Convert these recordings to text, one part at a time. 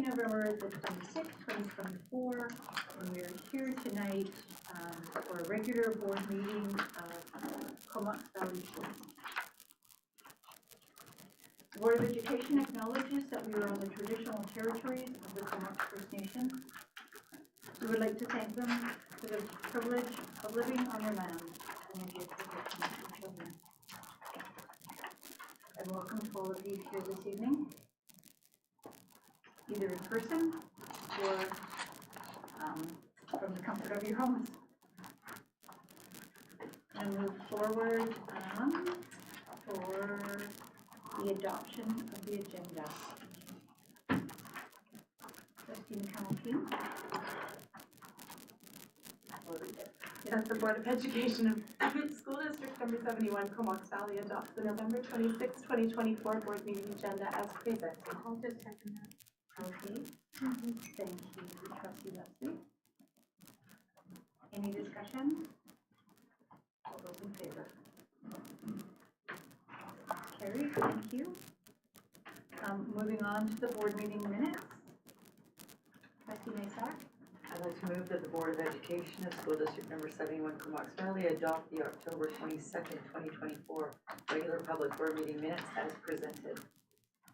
November the 26th, 2024, and we're here tonight for a regular board meeting of Comox Valley Schools. The Board of Education acknowledges that we are on the traditional territories of the Comox First Nation. We would like to thank them for the privilege of living on their land and the gift of their children. And welcome to all of you here this evening, either in person or from the comfort of your homes. And move forward for the adoption of the agenda. Trustee McConnell-King. That the Board of Education of School District Number 71, Comox Valley adopts the November 26, 2024 board meeting agenda as presented. I'll just second that. Okay. Thank you, Trustee Leslie. Any discussion? All those in favor? Carried. Thank you. Moving on to the board meeting minutes. Trustee Maysack. I'd like to move that the Board of Education of School District Number 71, Comox Valley adopt the October 22nd, 2024 regular public board meeting minutes as presented.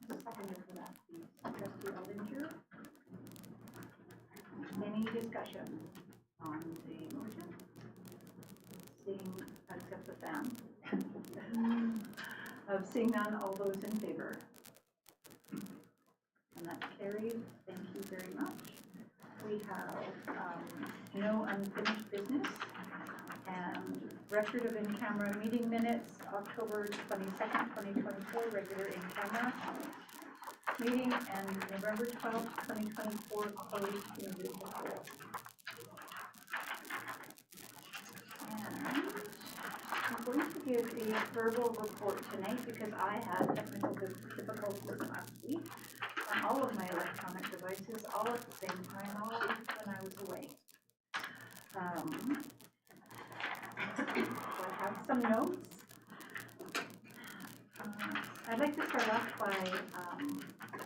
The second for that, please. Trustee Eldinger. Any discussion on the motion? Seeing, except the fan. Seeing none, all those in favor? And that's carried. Thank you very much. We have no unfinished business and record of in-camera meeting minutes, October 22nd, 2024, regular in-camera meeting, and November 12th, 2024, closed committee of the whole. And I'm going to give a verbal report tonight because I had technical difficulties last week on all of my electronic devices, all at the same time, all when I was away. So I have some notes. I'd like to start off by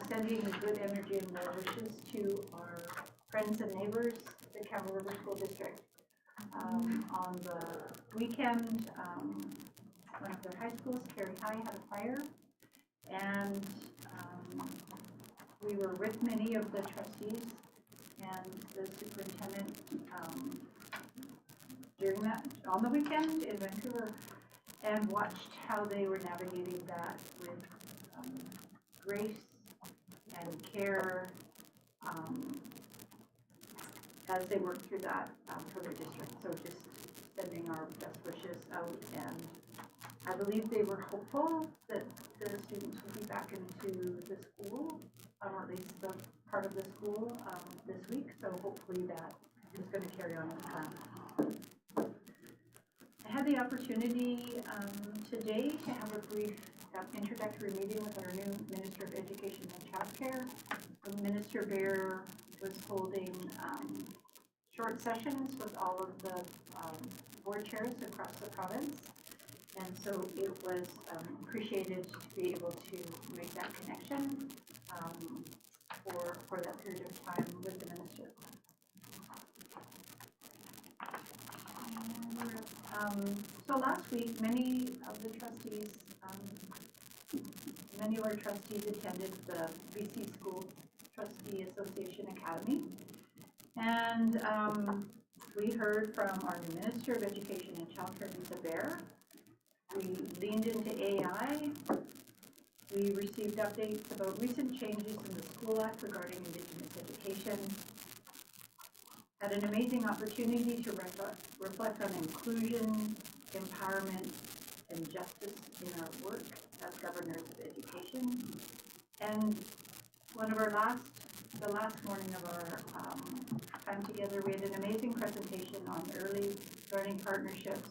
sending good energy and well wishes to our friends and neighbors, the Campbell River School District. On the weekend, one of their high schools, Carey High, had a fire, and we were with many of the trustees and the superintendent during that, on the weekend in Vancouver, and watched how they were navigating that with grace and care as they worked through that for their district. So just sending our best wishes out, and I believe they were hopeful that the students would be back into the school, or at least the part of the school this week. So hopefully that is going to carry on as planned. I had the opportunity today to have a brief introductory meeting with our new Minister of Education and Childcare. Minister Bear was holding short sessions with all of the board chairs across the province, and so it was appreciated to be able to make that connection for that period of time with the minister. So last week, many of our trustees attended the BC School Trustee Association Academy, and we heard from our new Minister of Education and Childcare, Lisa Bear. We leaned into AI. We received updates about recent changes in the School Act regarding Indigenous education. Had an amazing opportunity to reflect on inclusion, empowerment, and justice in our work as governors of education. And the last morning of our time together, we had an amazing presentation on early learning partnerships,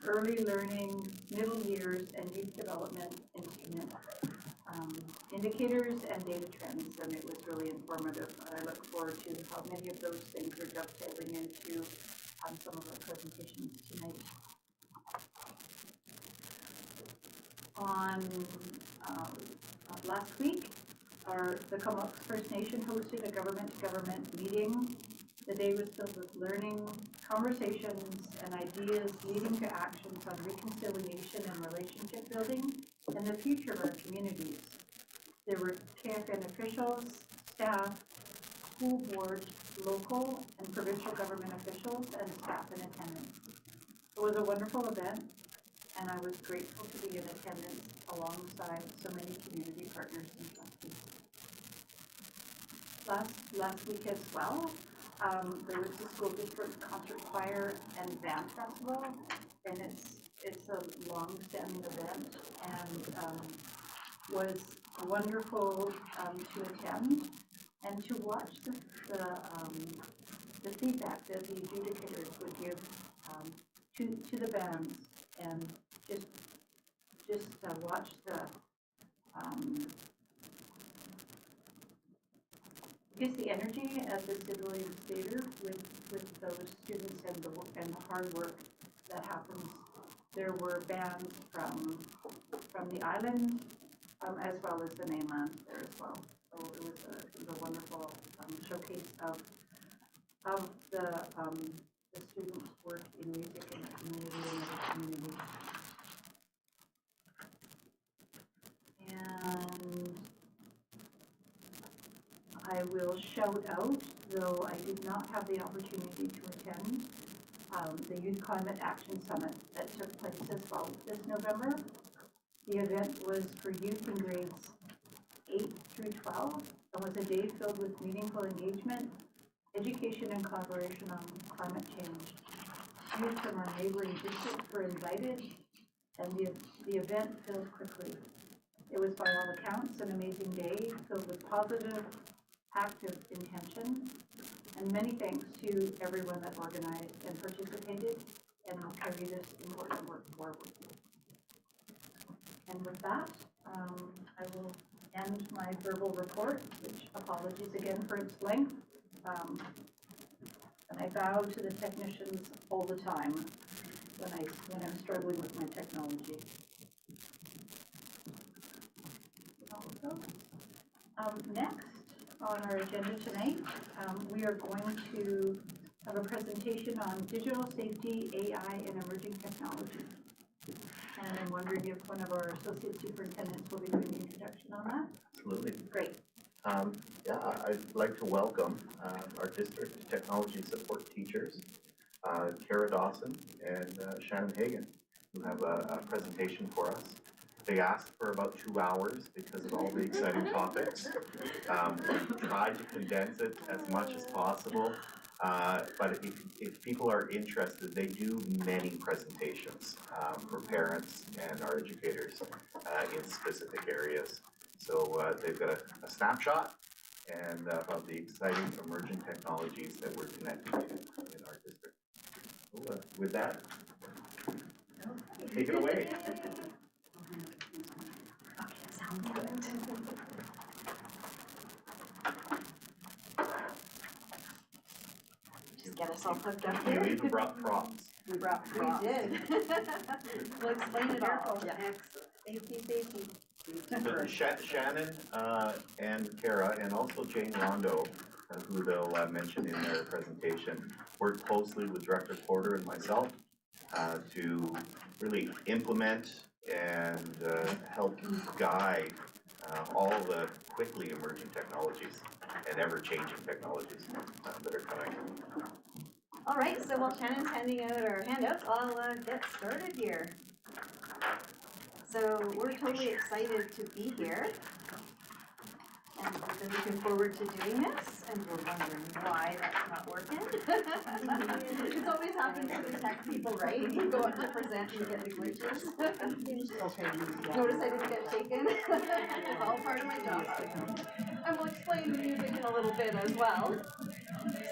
early learning, middle years, and youth development instrument indicators and data trends, and it was really informative. I look forward to how many of those things are dovetailing into some of our presentations tonight. On last week, the Comox First Nation hosted a government-to-government meeting. The day was filled with learning, conversations, and ideas leading to actions on reconciliation and relationship building and the future of our communities. There were KFN officials, staff, school board, local and provincial government officials, and staff in attendance. It was a wonderful event, and I was grateful to be in attendance alongside so many community partners and trustees. Last week as well, there was the school district concert choir and band festival, and it's a long-standing event and was wonderful to attend and to watch the feedback that the adjudicators would give to the bands, and just watch the the energy at the Sid Williams Theatre with those students and the hard work that happens. There were bands from the island as well as the mainland there as well. So it was a wonderful showcase of the students' work in music in the community and other communities. And I will shout out, though I did not have the opportunity to attend, the Youth Climate Action Summit that took place as well this November. The event was for youth in grades 8 through 12 and was a day filled with meaningful engagement, education, and collaboration on climate change. Youth from our neighboring districts were invited, and the event filled quickly. It was, by all accounts, an amazing day filled with positive, active intention, and many thanks to everyone that organized and participated and will carry this important work forward. And with that, I will end my verbal report, which apologies again for its length. And I bow to the technicians all the time when I'm struggling with my technology. Next on our agenda tonight, we are going to have a presentation on digital safety, AI, and emerging technology. And I'm wondering if one of our associate superintendents will be doing the introduction on that. Absolutely. Great. Yeah, I'd like to welcome our district technology support teachers, Kara Dawson and Shannon Hagan, who have a presentation for us. They asked for about 2 hours because of all the exciting topics. We tried to condense it as much as possible, but if people are interested, they do many presentations for parents and our educators in specific areas. So they've got a snapshot and of the exciting emerging technologies that we're connected to in our district. So, with that, take it away. Just get us all hooked up here. You even brought props. We brought props. We did. We'll explain it all. Yeah. Excellent. Safety. Shannon and Kara, and also Jane Rondo, who they'll mention in their presentation, worked closely with Director Porter and myself to really implement and help guide all the quickly emerging technologies and ever-changing technologies that are coming. All right, so while Shannon's handing out our handouts, I'll get started here. So we're totally excited to be here, and we're looking forward to doing this, and we're wondering why that's not working. It's always happens to the tech people, right? You go up to present and you get the glitches. Notice I didn't get shaken. It's all part of my job. And we'll explain the music in a little bit as well.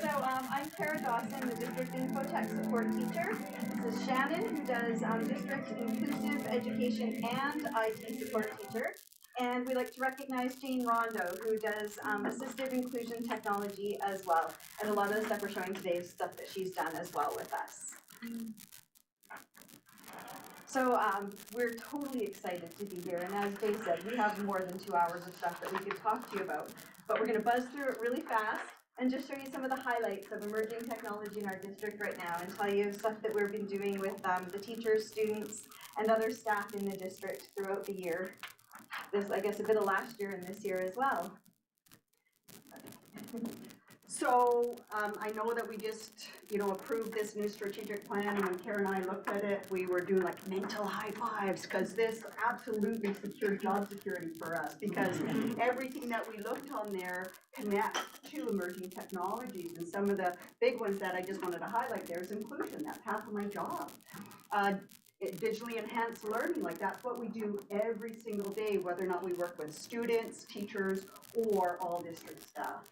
So I'm Kara Dawson, the District Infotech Support Teacher. This is Shannon, who does District Inclusive Education and IT Support Teacher. And we'd like to recognize Jane Rondo, who does assistive inclusion technology as well. And a lot of the stuff we're showing today is stuff that she's done as well with us. So we're totally excited to be here, and as Jay said, we have more than 2 hours of stuff that we could talk to you about. But we're gonna buzz through it really fast and just show you some of the highlights of emerging technology in our district right now, and tell you stuff that we've been doing with the teachers, students, and other staff in the district throughout the year. This, I guess, a bit of last year and this year as well. So, I know that we just, approved this new strategic plan, and when Karen and I looked at it, we were doing like mental high fives, cause this absolutely secured job security for us, because everything that we looked on there connects to emerging technologies, and some of the big ones that I just wanted to highlight there is inclusion, that's half of my job. Digitally enhanced learning, like that's what we do every single day, whether or not we work with students, teachers, or all district staff.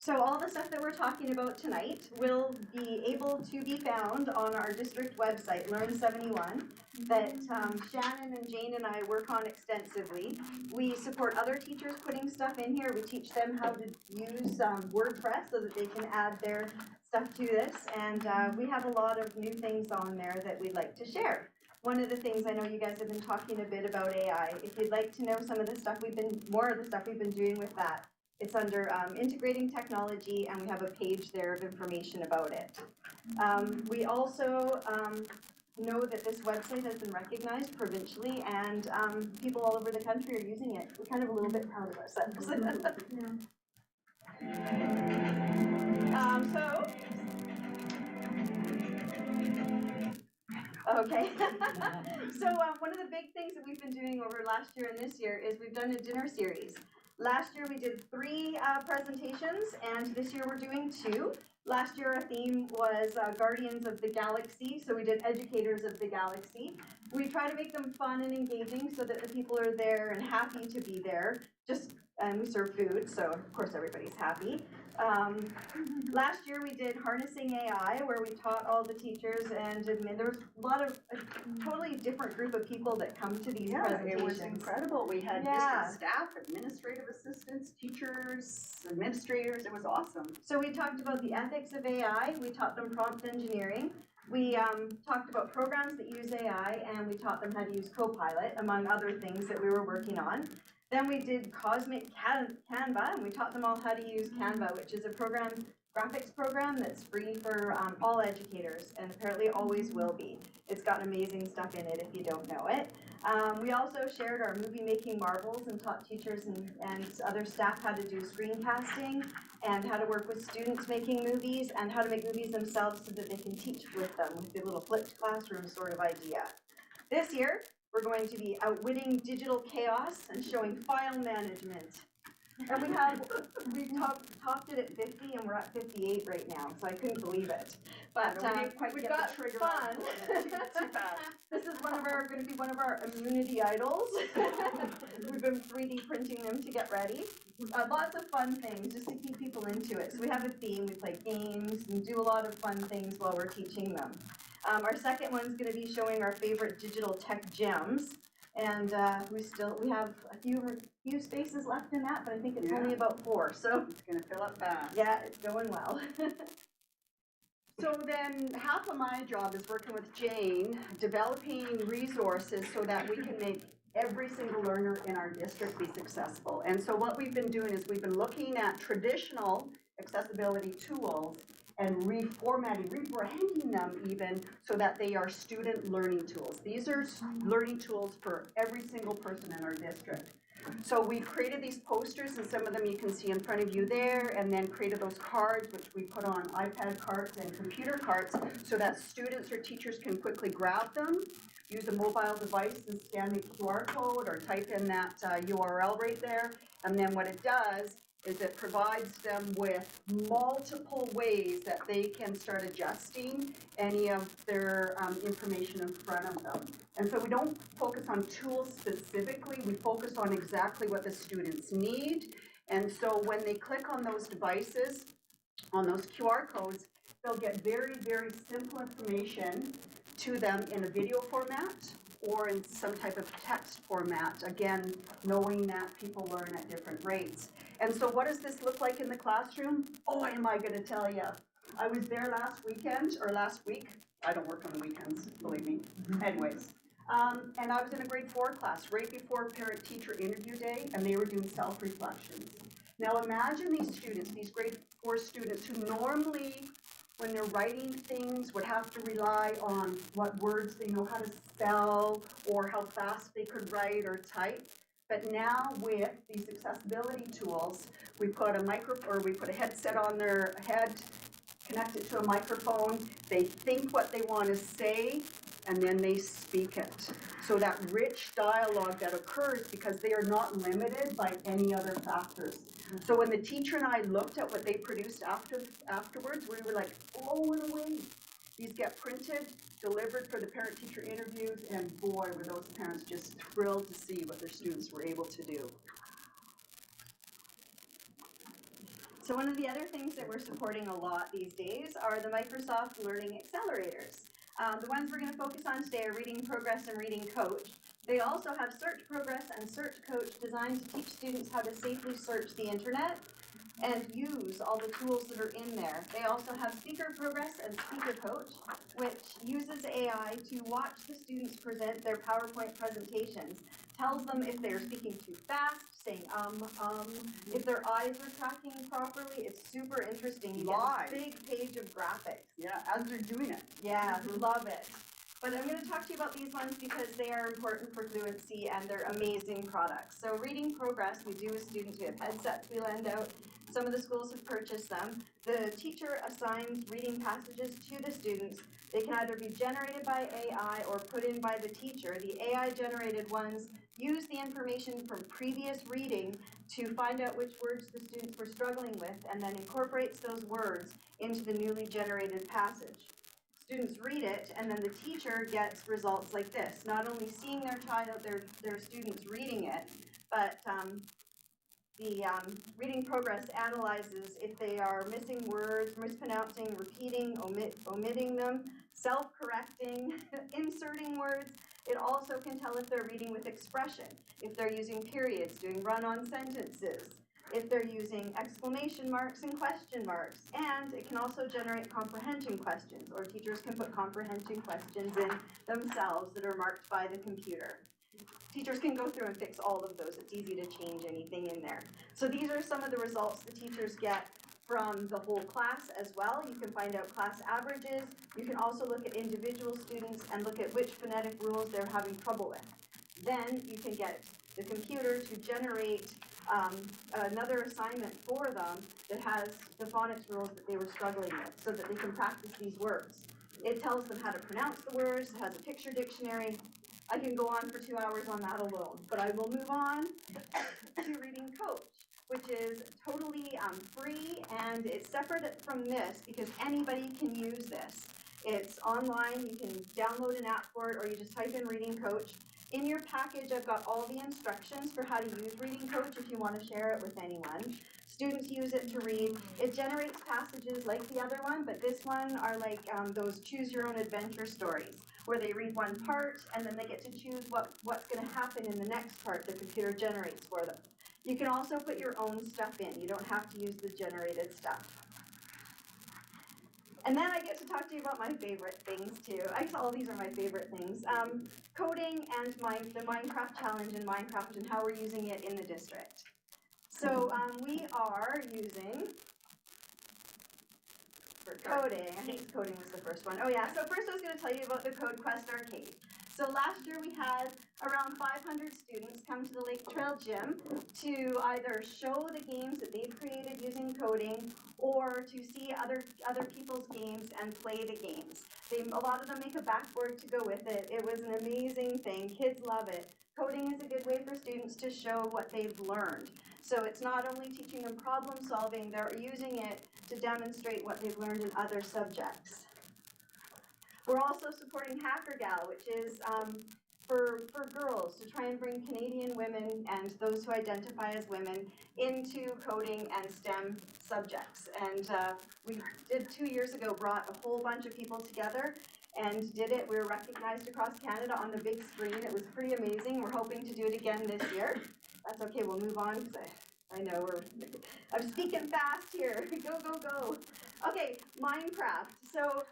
So all the stuff that we're talking about tonight will be able to be found on our district website, Learn71, that Shannon and Jane and I work on extensively. We support other teachers putting stuff in here. We teach them how to use WordPress so that they can add their stuff to this, and we have a lot of new things on there that we'd like to share. One of the things, I know you guys have been talking a bit about AI. If you'd like to know some of the stuff more of the stuff we've been doing with that, it's under integrating technology, and we have a page there of information about it. We also know that this website has been recognized provincially, and people all over the country are using it. We're kind of a little bit proud of ourselves. Okay. So one of the big things that we've been doing over last year and this year is we've done a dinner series. Last year we did 3 presentations, and this year we're doing 2. Last year our theme was Guardians of the Galaxy, so we did Educators of the Galaxy. We try to make them fun and engaging so that the people are there and happy to be there. And we serve food, so of course everybody's happy. Last year we did Harnessing AI, where we taught all the teachers, and there was a totally different group of people that come to these presentations. It was incredible. We had district staff, administrative assistants, teachers, administrators. It was awesome. So we talked about the ethics of AI. We taught them prompt engineering. We talked about programs that use AI, and we taught them how to use Copilot, among other things that we were working on. Then we did Cosmic Canva, and we taught them all how to use Canva, which is a graphics program that's free for all educators, and apparently always will be. It's got amazing stuff in it if you don't know it. We also shared our movie making marvels and taught teachers and other staff how to do screencasting, and how to work with students making movies, and how to make movies themselves so that they can teach with them, with the little flipped classroom sort of idea. This year, we're going to be outwitting digital chaos and showing file management. And we topped it at 50, and we're at 58 right now, so I couldn't believe it. But we've got fun. This is going to be one of our immunity idols. We've been 3D printing them to get ready. Lots of fun things just to keep people into it. So we have a theme, we play games and do a lot of fun things while we're teaching them. Our second one's going to be showing our favorite digital tech gems, and we have a few spaces left in that, but I think it's only about 4, so It's going to fill up fast. yeah, it's going well. So then half of my job is working with Jane, developing resources so that we can make every single learner in our district be successful. And so what we've been doing is we've been looking at traditional accessibility tools and reformatting, rebranding them even, so that they are student learning tools. These are learning tools for every single person in our district. So we created these posters, and some of them you can see in front of you there, and then created those cards, which we put on iPad cards and computer cards, so that students or teachers can quickly grab them, use a mobile device and scan the QR code, or type in that URL right there, and then what it does is it provides them with multiple ways that they can start adjusting any of their information in front of them. And so we don't focus on tools specifically, we focus on exactly what the students need. And so when they click on those devices, on those QR codes, they'll get very, very simple information to them in a video format or in some type of text format, again, knowing that people learn at different rates. And so what does this look like in the classroom? Oh, am I going to tell you? I was there last weekend, or last week. I don't work on the weekends, believe me. Anyways. And I was in a grade 4 class right before parent-teacher interview day, and they were doing self-reflections. Now imagine these students, these grade 4 students who normally, when they're writing things, would have to rely on what words they know how to spell or how fast they could write or type. But now with these accessibility tools, we put a headset on their head, connect it to a microphone, they think what they want to say, and then they speak it. So that rich dialogue that occurs because they are not limited by any other factors. So when the teacher and I looked at what they produced afterwards, we were like blown away. These get printed, delivered for the parent-teacher interviews, and boy, were those parents just thrilled to see what their students were able to do. So one of the other things that we're supporting a lot these days are the Microsoft Learning Accelerators. The ones we're going to focus on today are Reading Progress and Reading Coach. They also have Search Progress and Search Coach designed to teach students how to safely search the internet and use all the tools that are in there. They also have Speaker Progress and Speaker Coach, which uses AI to watch the students present their PowerPoint presentations. Tells them if they're speaking too fast, saying if their eyes are tracking properly. It's super interesting. You Live. get this big page of graphics. Yeah, as they're doing it. Yeah, love it. But I'm going to talk to you about these ones because they are important for fluency and they're amazing products. So Reading Progress, we do with students. We have headsets we lend out. Some of the schools have purchased them. The teacher assigns reading passages to the students. They can either be generated by AI or put in by the teacher. The AI-generated ones use the information from previous reading to find out which words the students were struggling with and then incorporates those words into the newly generated passage. Students read it, and then the teacher gets results like this. Not only seeing their students reading it, but the Reading Progress analyzes if they are missing words, mispronouncing, repeating, omitting them, self-correcting, inserting words. It also can tell if they're reading with expression, if they're using periods, doing run-on sentences, if they're using exclamation marks and question marks, and it can also generate comprehension questions, or teachers can put comprehension questions in themselves that are marked by the computer. Teachers can go through and fix all of those. It's easy to change anything in there. So these are some of the results the teachers get from the whole class as well. You can find out class averages. You can also look at individual students and look at which phonetic rules they're having trouble with. Then you can get the computer to generate another assignment for them that has the phonics rules that they were struggling with so that they can practice these words. It tells them how to pronounce the words, it has a picture dictionary. I can go on for 2 hours on that alone, but I will move on to Reading Coach, which is totally free, and it's separate from this because anybody can use this. It's online, you can download an app for it, or you just type in Reading Coach. In your package, I've got all the instructions for how to use Reading Coach if you want to share it with anyone. Students use it to read. It generates passages like the other one, but this one are like those choose your own adventure stories, where they read one part and then they get to choose what's going to happen in the next part the computer generates for them. You can also put your own stuff in. You don't have to use the generated stuff. And then I get to talk to you about my favorite things too. I guess all these are my favorite things. Coding and the Minecraft challenge in Minecraft and how we're using it in the district. So we are using, for coding, I think coding was the first one. Oh yeah, so first I was going to tell you about the CodeQuest Arcade. So last year we had around 500 students come to the Lake Trail Gym to either show the games that they've created using coding or to see other people's games and play the games. A lot of them make a backboard to go with it. It was an amazing thing. Kids love it. Coding is a good way for students to show what they've learned. So it's not only teaching them problem solving, they're using it to demonstrate what they've learned in other subjects. We're also supporting HackerGal, which is for girls to try and bring Canadian women and those who identify as women into coding and STEM subjects. And we did 2 years ago, brought a whole bunch of people together and did it. We were recognized across Canada on the big screen. It was pretty amazing. We're hoping to do it again this year. That's okay, we'll move on because I I know, I'm speaking fast here. Go, go, go. Okay, Minecraft. So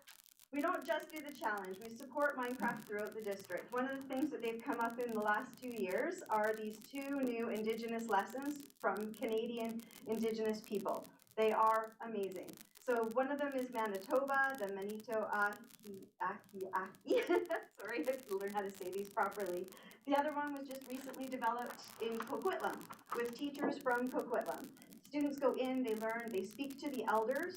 we don't just do the challenge, we support Minecraft throughout the district. One of the things that they've come up in the last 2 years are these 2 new Indigenous lessons from Canadian Indigenous people. They are amazing. So one of them is Manitoba, the Manito Aki. Sorry, I have to learn how to say these properly. The other one was just recently developed in Coquitlam with teachers from Coquitlam. Students go in, they learn, they speak to the elders.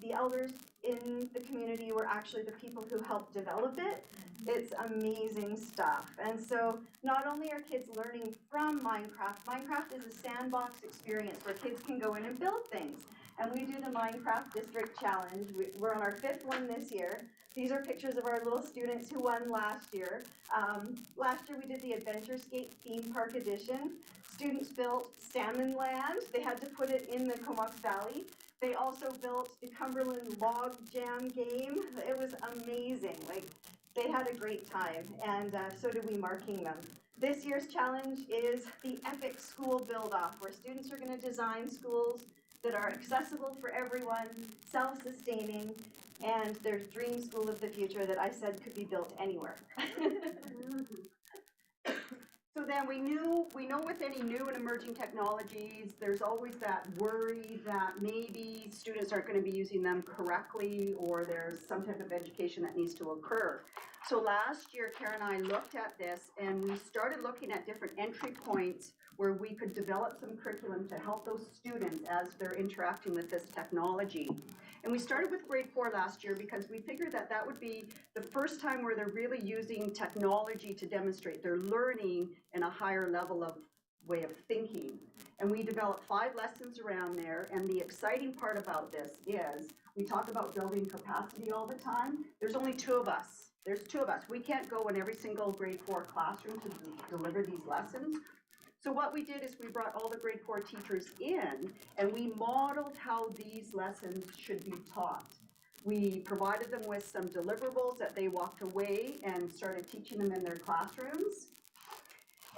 The elders in the community were actually the people who helped develop it. It's amazing stuff. And so not only are kids learning from Minecraft, Minecraft is a sandbox experience where kids can go in and build things. And we do the Minecraft District Challenge. We're on our 5th one this year. These are pictures of our little students who won last year. Last year we did the Adventurescape Theme Park Edition. Students built Salmon Land. They had to put it in the Comox Valley. They also built the Cumberland Log Jam game. It was amazing. Like, they had a great time, and so did we marking them. This year's challenge is the Epic School Build-Off, where students are going to design schools that are accessible for everyone, self-sustaining, and their dream school of the future that I said could be built anywhere. So then we know with any new and emerging technologies, there's always that worry that maybe students aren't going to be using them correctly, or there's some type of education that needs to occur. So last year, Karen and I looked at this, and we started looking at different entry points where we could develop some curriculum to help those students as they're interacting with this technology. And we started with grade 4 last year because we figured that that would be the first time where they're really using technology to demonstrate their learning in a higher level of way of thinking. And we developed 5 lessons around there, and the exciting part about this is we talk about building capacity all the time. There's only 2 of us. There's 2 of us. We can't go in every single grade 4 classroom to deliver these lessons. So what we did is we brought all the grade 4 teachers in, and we modeled how these lessons should be taught. We provided them with some deliverables that they walked away and started teaching them in their classrooms.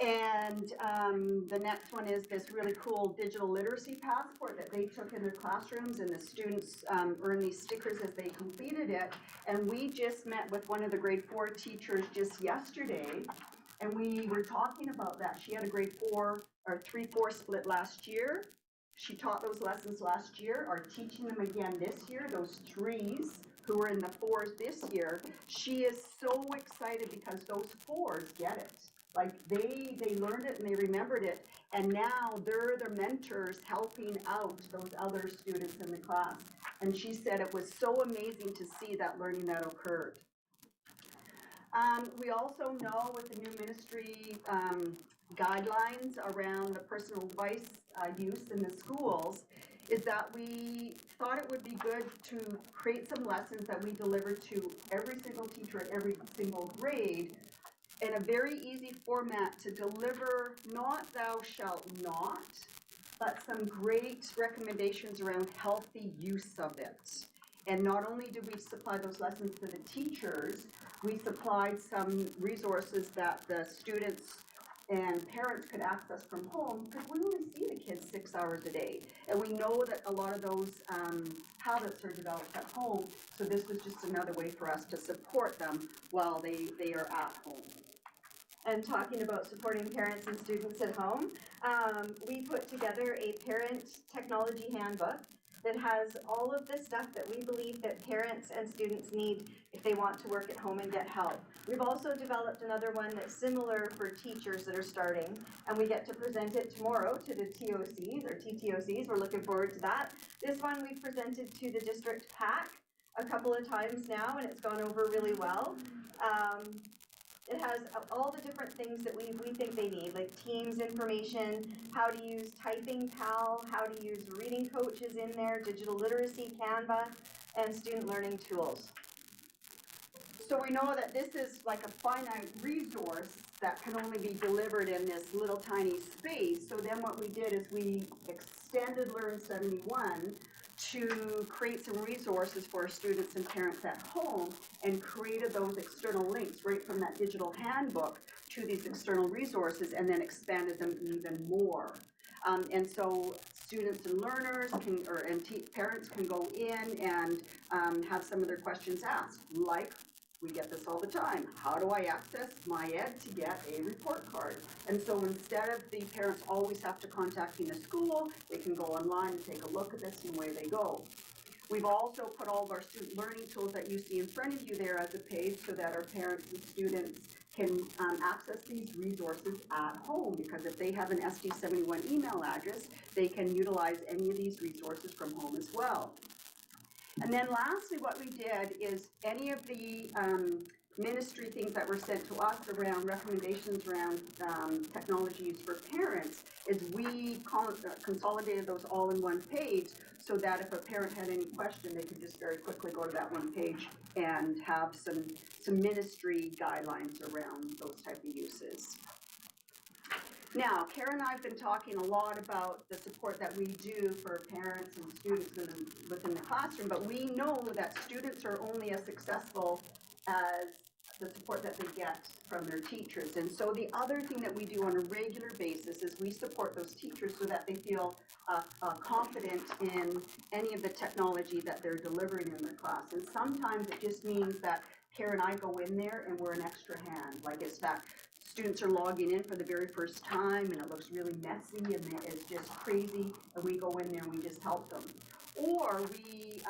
And the next one is this really cool digital literacy passport that they took in their classrooms, and the students earned these stickers as they completed it. And we just met with one of the grade 4 teachers just yesterday, and we were talking about that. She had a grade 4 or 3-4 split last year. She taught those lessons last year, are teaching them again this year, those 3s who were in the 4s this year. She is so excited because those 4s get it. Like they learned it and they remembered it, and now they're their mentors helping out those other students in the class. And she said it was so amazing to see that learning that occurred. We also know with the new ministry guidelines around the personal device use in the schools is that we thought it would be good to create some lessons that we deliver to every single teacher at every single grade in a very easy format to deliver not thou shalt not, but some great recommendations around healthy use of it. And not only did we supply those lessons to the teachers, we supplied some resources that the students and parents could access from home, because we only see the kids 6 hours a day. And we know that a lot of those habits are developed at home, so this was just another way for us to support them while they are at home. And talking about supporting parents and students at home, we put together a parent technology handbook that has all of the stuff that we believe that parents and students need if they want to work at home and get help. We've also developed another one that's similar for teachers that are starting, and we get to present it tomorrow to the TOCs or TTOCs. We're looking forward to that. This one we've presented to the district PAC a couple of times now, and it's gone over really well. It has all the different things that we think they need, like Teams information, how to use Typing Pal, how to use reading coaches in there, digital literacy, Canva, and student learning tools. So we know that this is like a finite resource that can only be delivered in this little tiny space. So then what we did is we extended Learn 71 to create some resources for our students and parents at home, and created those external links right from that digital handbook to these external resources, and then expanded them even more. And so students and learners can, parents can go in and have some of their questions asked, like, we get this all the time. How do I access MyEd to get a report card? And so instead of the parents always have to contacting the school, they can go online and take a look at this and away they go. We've also put all of our student learning tools that you see in front of you there as a page so that our parents and students can access these resources at home, because if they have an SD71 email address, they can utilize any of these resources from home as well. And then lastly, what we did is any of the ministry things that were sent to us around recommendations around technology use for parents is we consolidated those all in one page so that if a parent had any question, they could just very quickly go to that one page and have some ministry guidelines around those type of uses. Now, Kara and I have been talking a lot about the support that we do for parents and students within the classroom, but we know that students are only as successful as the support that they get from their teachers. And so the other thing that we do on a regular basis is we support those teachers so that they feel confident in any of the technology that they're delivering in their class. And sometimes it just means that Kara and I go in there and we're an extra hand. Like it's that students are logging in for the very first time and it looks really messy and it's just crazy, and we go in there and we just help them. Or we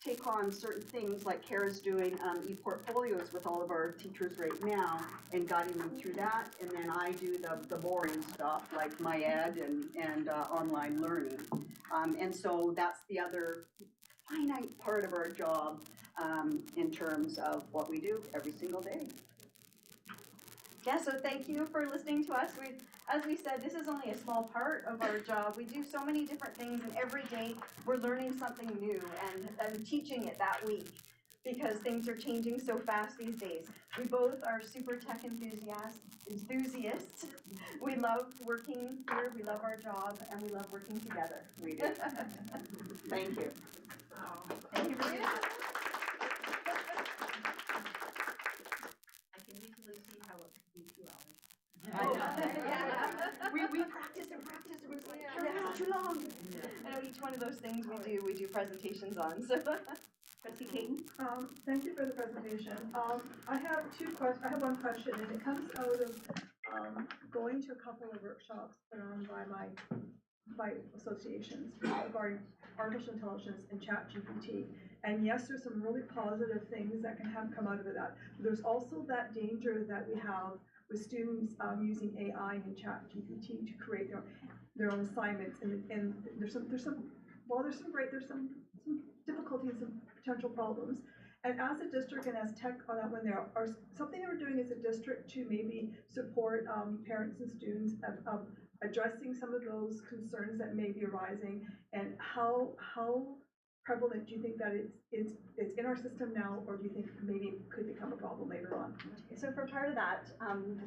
take on certain things like Kara's doing e-portfolios with all of our teachers right now and guiding them through that, and then I do the boring stuff like MyEd and online learning. And so that's the other finite part of our job in terms of what we do every single day. Yeah, so thank you for listening to us. As we said, this is only a small part of our job. We do so many different things, and every day we're learning something new and teaching it that week because things are changing so fast these days. We both are super tech enthusiasts. We love working here, we love our job, and we love working together. We do. Thank you. Thank you very much. Oh, yeah. We practice and practice, and we're like, it's too long. I know each one of those things we do presentations on, so. Trustee Caton? Thank you for the presentation. I have one question, and it comes out of going to a couple of workshops put on by associations regarding artificial intelligence and ChatGPT. And yes, there's some really positive things that can come out of that. There's also that danger that we have with students using AI and ChatGPT to create their own assignments, and there's some difficulties and potential problems. And as a district and as tech on that one, there are something that we're doing as a district to maybe support parents and students of addressing some of those concerns that may be arising, and how prevalent do you think that it's in our system now, or do you think maybe it could become a problem later on? So for part of that,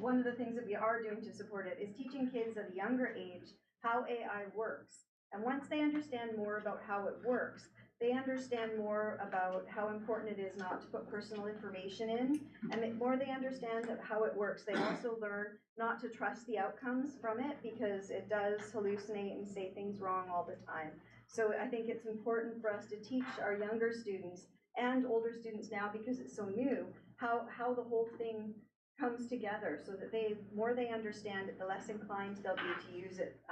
one of the things that we are doing to support it is teaching kids at a younger age how AI works. And once they understand more about how it works, they understand more about how important it is not to put personal information in. And the more they understand how it works, they also learn not to trust the outcomes from it, because it does hallucinate and say things wrong all the time. So I think it's important for us to teach our younger students and older students now, because it's so new, how the whole thing comes together, so that the more they understand it, the less inclined they'll be to use it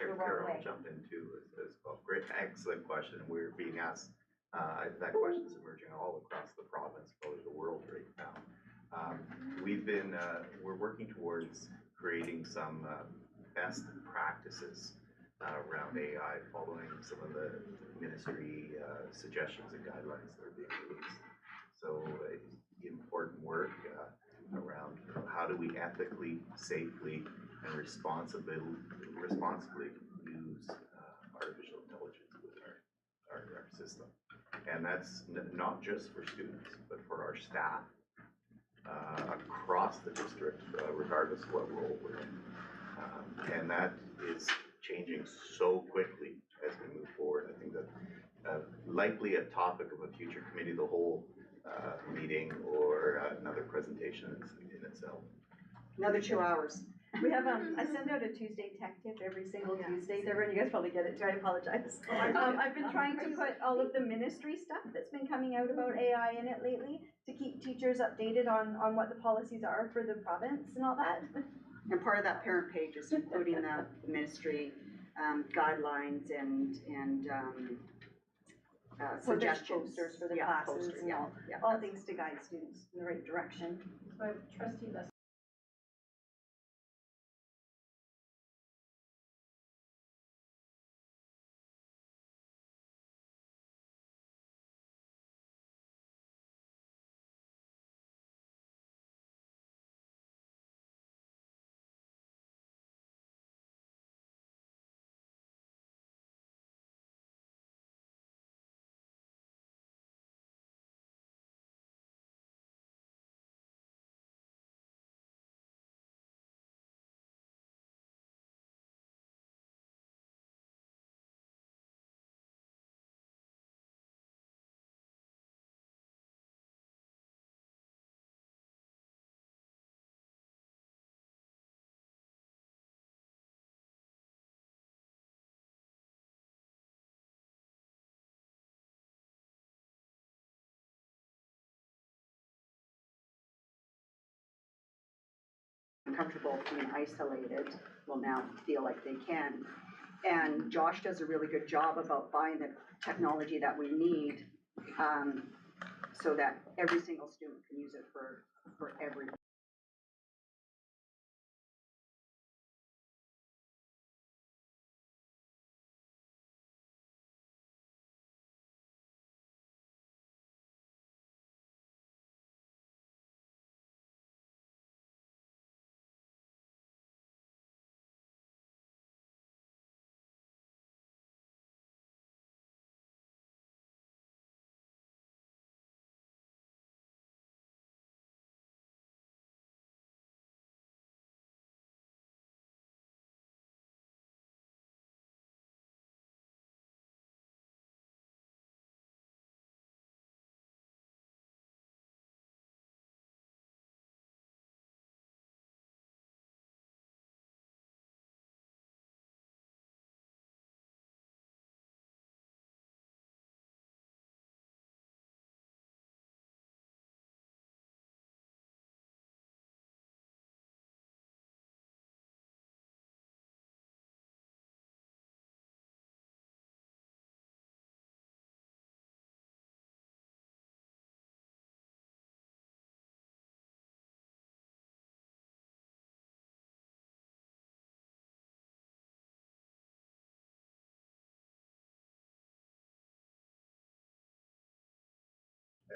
the wrong Carol, way. I'll jump in too as well. Great, excellent question. We're being asked, that question is emerging all across the province, probably the world right now. We're working towards creating some best practices around AI, following some of the ministry suggestions and guidelines that are being released. So important work around how do we ethically, safely, and responsibly use artificial intelligence within our system. And that's not just for students, but for our staff across the district, regardless of what role we're in. And that is changing so quickly as we move forward. I think that likely a topic of a future committee of the whole meeting or another presentation in itself. Another 2 hours. We have, I send out a Tuesday tech tip every single Tuesday, Deborah, and you guys probably get it too, I apologize. I've been trying to put all of the ministry stuff that's been coming out about AI in it lately, to keep teachers updated on what the policies are for the province and all that. And part of that parent page is including the ministry, guidelines and, So there's suggestions. posters for the Yeah, classes posters, and yeah, all, yeah. all things to guide students in the right direction. So I have trustee list. Comfortable being isolated will now feel like they can. And Josh does a really good job about buying the technology that we need, so that every single student can use it for every.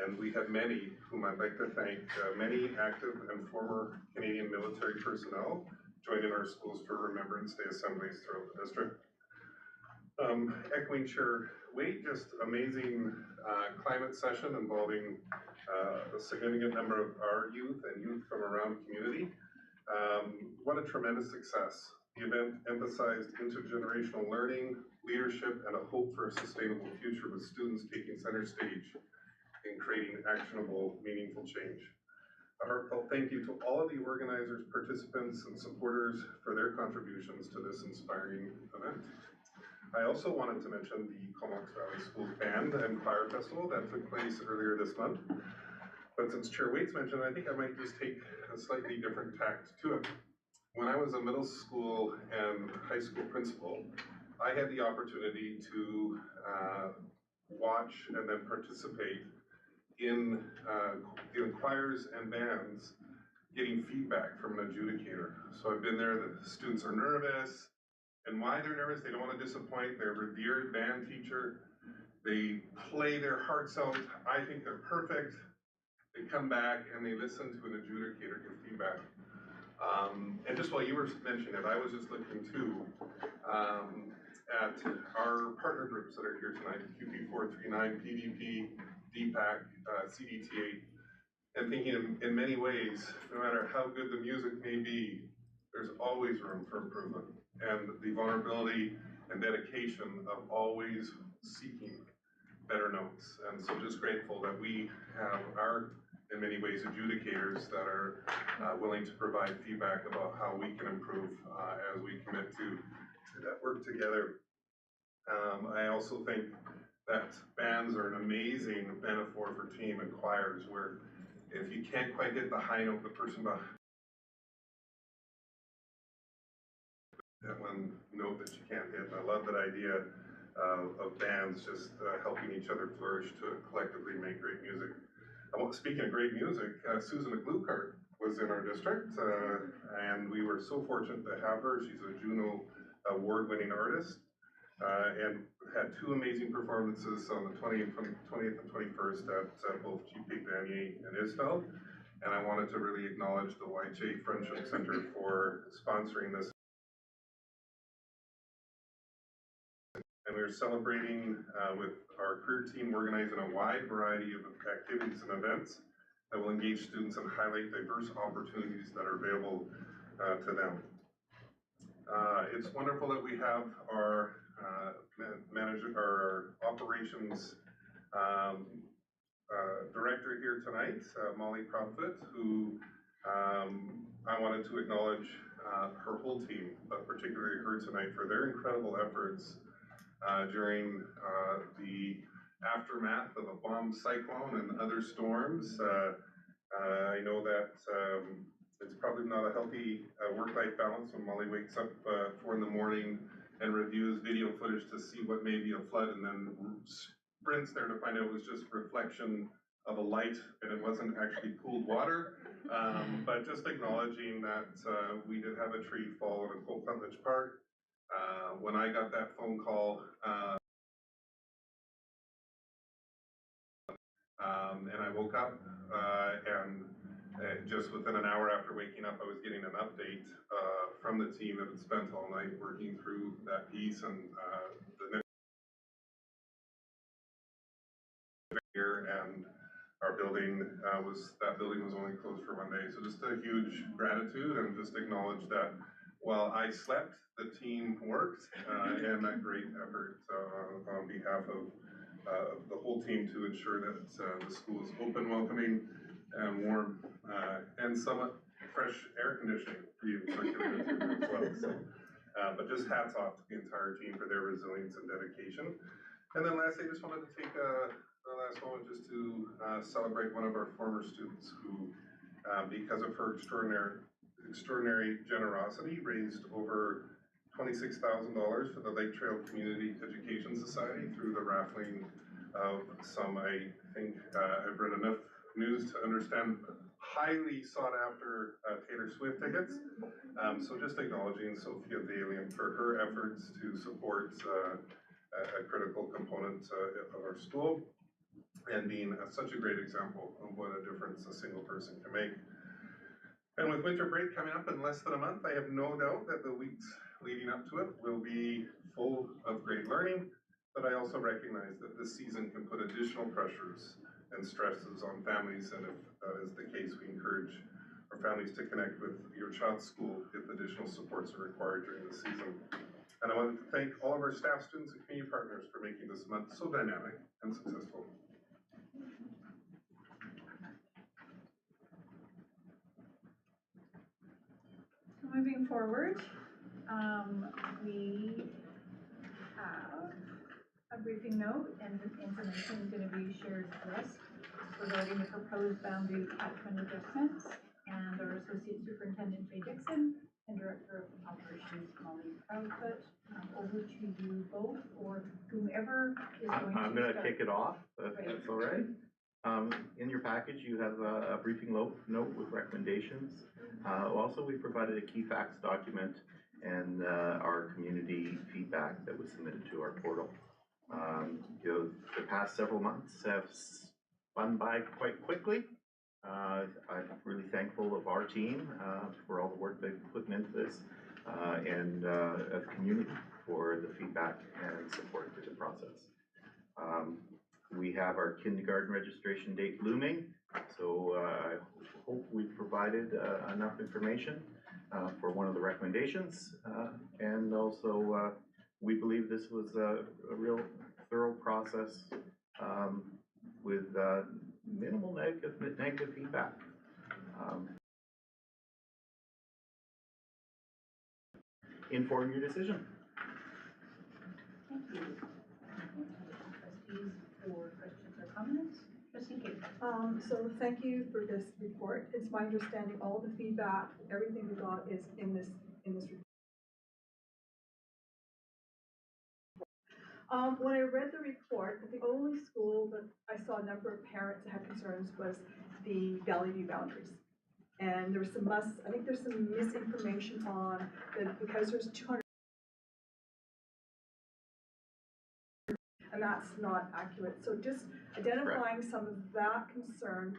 And we have many whom I'd like to thank, many active and former Canadian military personnel joining our Schools for Remembrance Day assemblies throughout the district. Echoing Chair Wade, just amazing climate session involving a significant number of our youth and youth from around the community. What a tremendous success. The event emphasized intergenerational learning, leadership, and a hope for a sustainable future with students taking center stage in creating actionable, meaningful change. A heartfelt thank you to all of the organizers, participants, and supporters for their contributions to this inspiring event. I also wanted to mention the Comox Valley Schools Band and Choir Festival that took place earlier this month. But since Chair Waits mentioned, I think I might just take a slightly different tact to it. When I was a middle school and high school principal, I had the opportunity to watch and then participate in choirs and bands getting feedback from an adjudicator. So I've been there, the students are nervous, and why they're nervous, they don't want to disappoint their revered band teacher. They play their hearts out, I think they're perfect. They come back and they listen to an adjudicator give feedback. And just while you were mentioning it, I was just looking too at our partner groups that are here tonight, QP439, PDP, DPAC, CDTA, and thinking in many ways, no matter how good the music may be, there's always room for improvement. And the vulnerability and dedication of always seeking better notes. And so just grateful that we have our in many ways, adjudicators that are willing to provide feedback about how we can improve as we commit to that work together. I also think that bands are an amazing metaphor for team and choirs, where if you can't quite hit the high note, the person behind that one note that you can't hit. And I love that idea of bands just helping each other flourish to collectively make great music. Speaking of great music, Susan McLucart was in our district, and we were so fortunate to have her. She's a Juno award-winning artist, and had two amazing performances on the 20th and 21st at both GP Vanier and Isfeld. And I wanted to really acknowledge the YJ Friendship Center for sponsoring this. And we are celebrating with our career team organizing a wide variety of activities and events that will engage students and highlight diverse opportunities that are available to them. It's wonderful that we have our our operations director here tonight, Molly Proudfoot, who I wanted to acknowledge her whole team, but particularly her tonight for their incredible efforts during the aftermath of a bomb cyclone and other storms. I know that it's probably not a healthy work-life balance when Molly wakes up 4 in the morning and reviews video footage to see what may be a flood, and then sprints there to find out it was just reflection of a light and it wasn't actually pooled water. But just acknowledging that we did have a tree fall in a Cold Plumage Park. When I got that phone call, and I woke up, and just within an hour after waking up, I was getting an update from the team that had spent all night working through that piece, and the next year, and our building that building was only closed for 1 day. So just a huge gratitude, and just acknowledge that while I slept, the team worked, and that great effort on behalf of the whole team to ensure that the school is open, welcoming, and warm, and somewhat fresh air conditioning being circulated through there as well. So, but just hats off to the entire team for their resilience and dedication. And then lastly, I just wanted to take the last moment just to celebrate one of our former students who, because of her extraordinary generosity, raised over $26,000 for the Lake Trail Community Education Society through the raffling of some, I think, I've read enough news to understand, highly sought after Taylor Swift tickets. So just acknowledging Sophia Valiant for her efforts to support a critical component of our school, and being such a great example of what a difference a single person can make. And with winter break coming up in less than a month, I have no doubt that the weeks leading up to it will be full of great learning, but I also recognize that this season can put additional pressures and stresses on families, and if that is the case, we encourage our families to connect with your child's school if additional supports are required during the season. And I want to thank all of our staff, students, and community partners for making this month so dynamic and successful. Moving forward, we have a briefing note, and information is going to be shared with us regarding the proposed boundary catchment adjustments, and our Associate Superintendent Jay Dixon and Director of Operations Molly Proudfoot. Over to you both, or whomever is going to I'm going to start. kick it off, if Great. that's all right. In your package, you have a briefing note with recommendations. Also, we provided a key facts document and our community feedback that was submitted to our portal. The past several months have spun by quite quickly. I'm really thankful of our team for all the work they've put into this, and of community for the feedback and support through the process. We have our kindergarten registration date looming, so I hope we've provided enough information for one of the recommendations, and also we believe this was a real thorough process with minimal negative feedback. Inform your decision. Thank you. Trustees for questions or comments? Trustee King. So thank you for this report. It's my understanding all the feedback, everything we got is in this report. When I read the report, the only school that I saw a number of parents that had concerns was the Valley View boundaries. And there was I think there's some misinformation on that because there's 200, and that's not accurate. So just identifying some of that concern,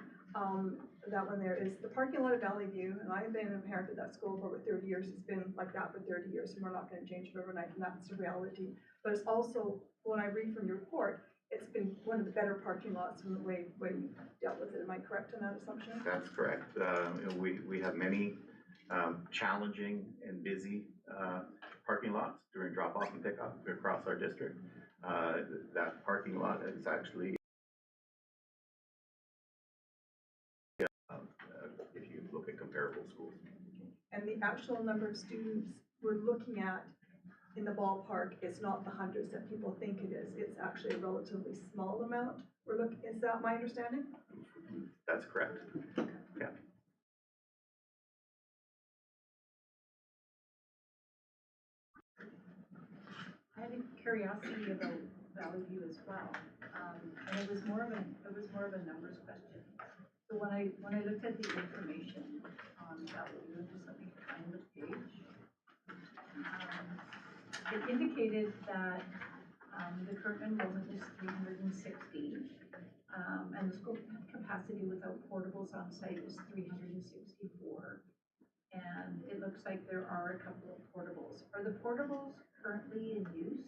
that one there is the parking lot of Valley View, and I've been a parent at that school for over 30 years. It's been like that for 30 years, and we're not going to change it overnight, and that's the reality. But it's also, when I read from your report, it's been one of the better parking lots in the way you dealt with it. Am I correct in that assumption? That's correct. We have many challenging and busy parking lots during drop-off and pickup across our district. That parking lot is actually, if you look at comparable schools. And the actual number of students we're looking at in the ballpark is not the hundreds that people think it is. It's actually a relatively small amount. Is that my understanding? That's correct. Yeah. I had a curiosity about Valley View as well, and it was more of a numbers question. So when I looked at the information on Valley View, just let me find the page. It indicated that the current enrollment is 360, and the school capacity without portables on site is 364. And it looks like there are a couple of portables. Are the portables currently in use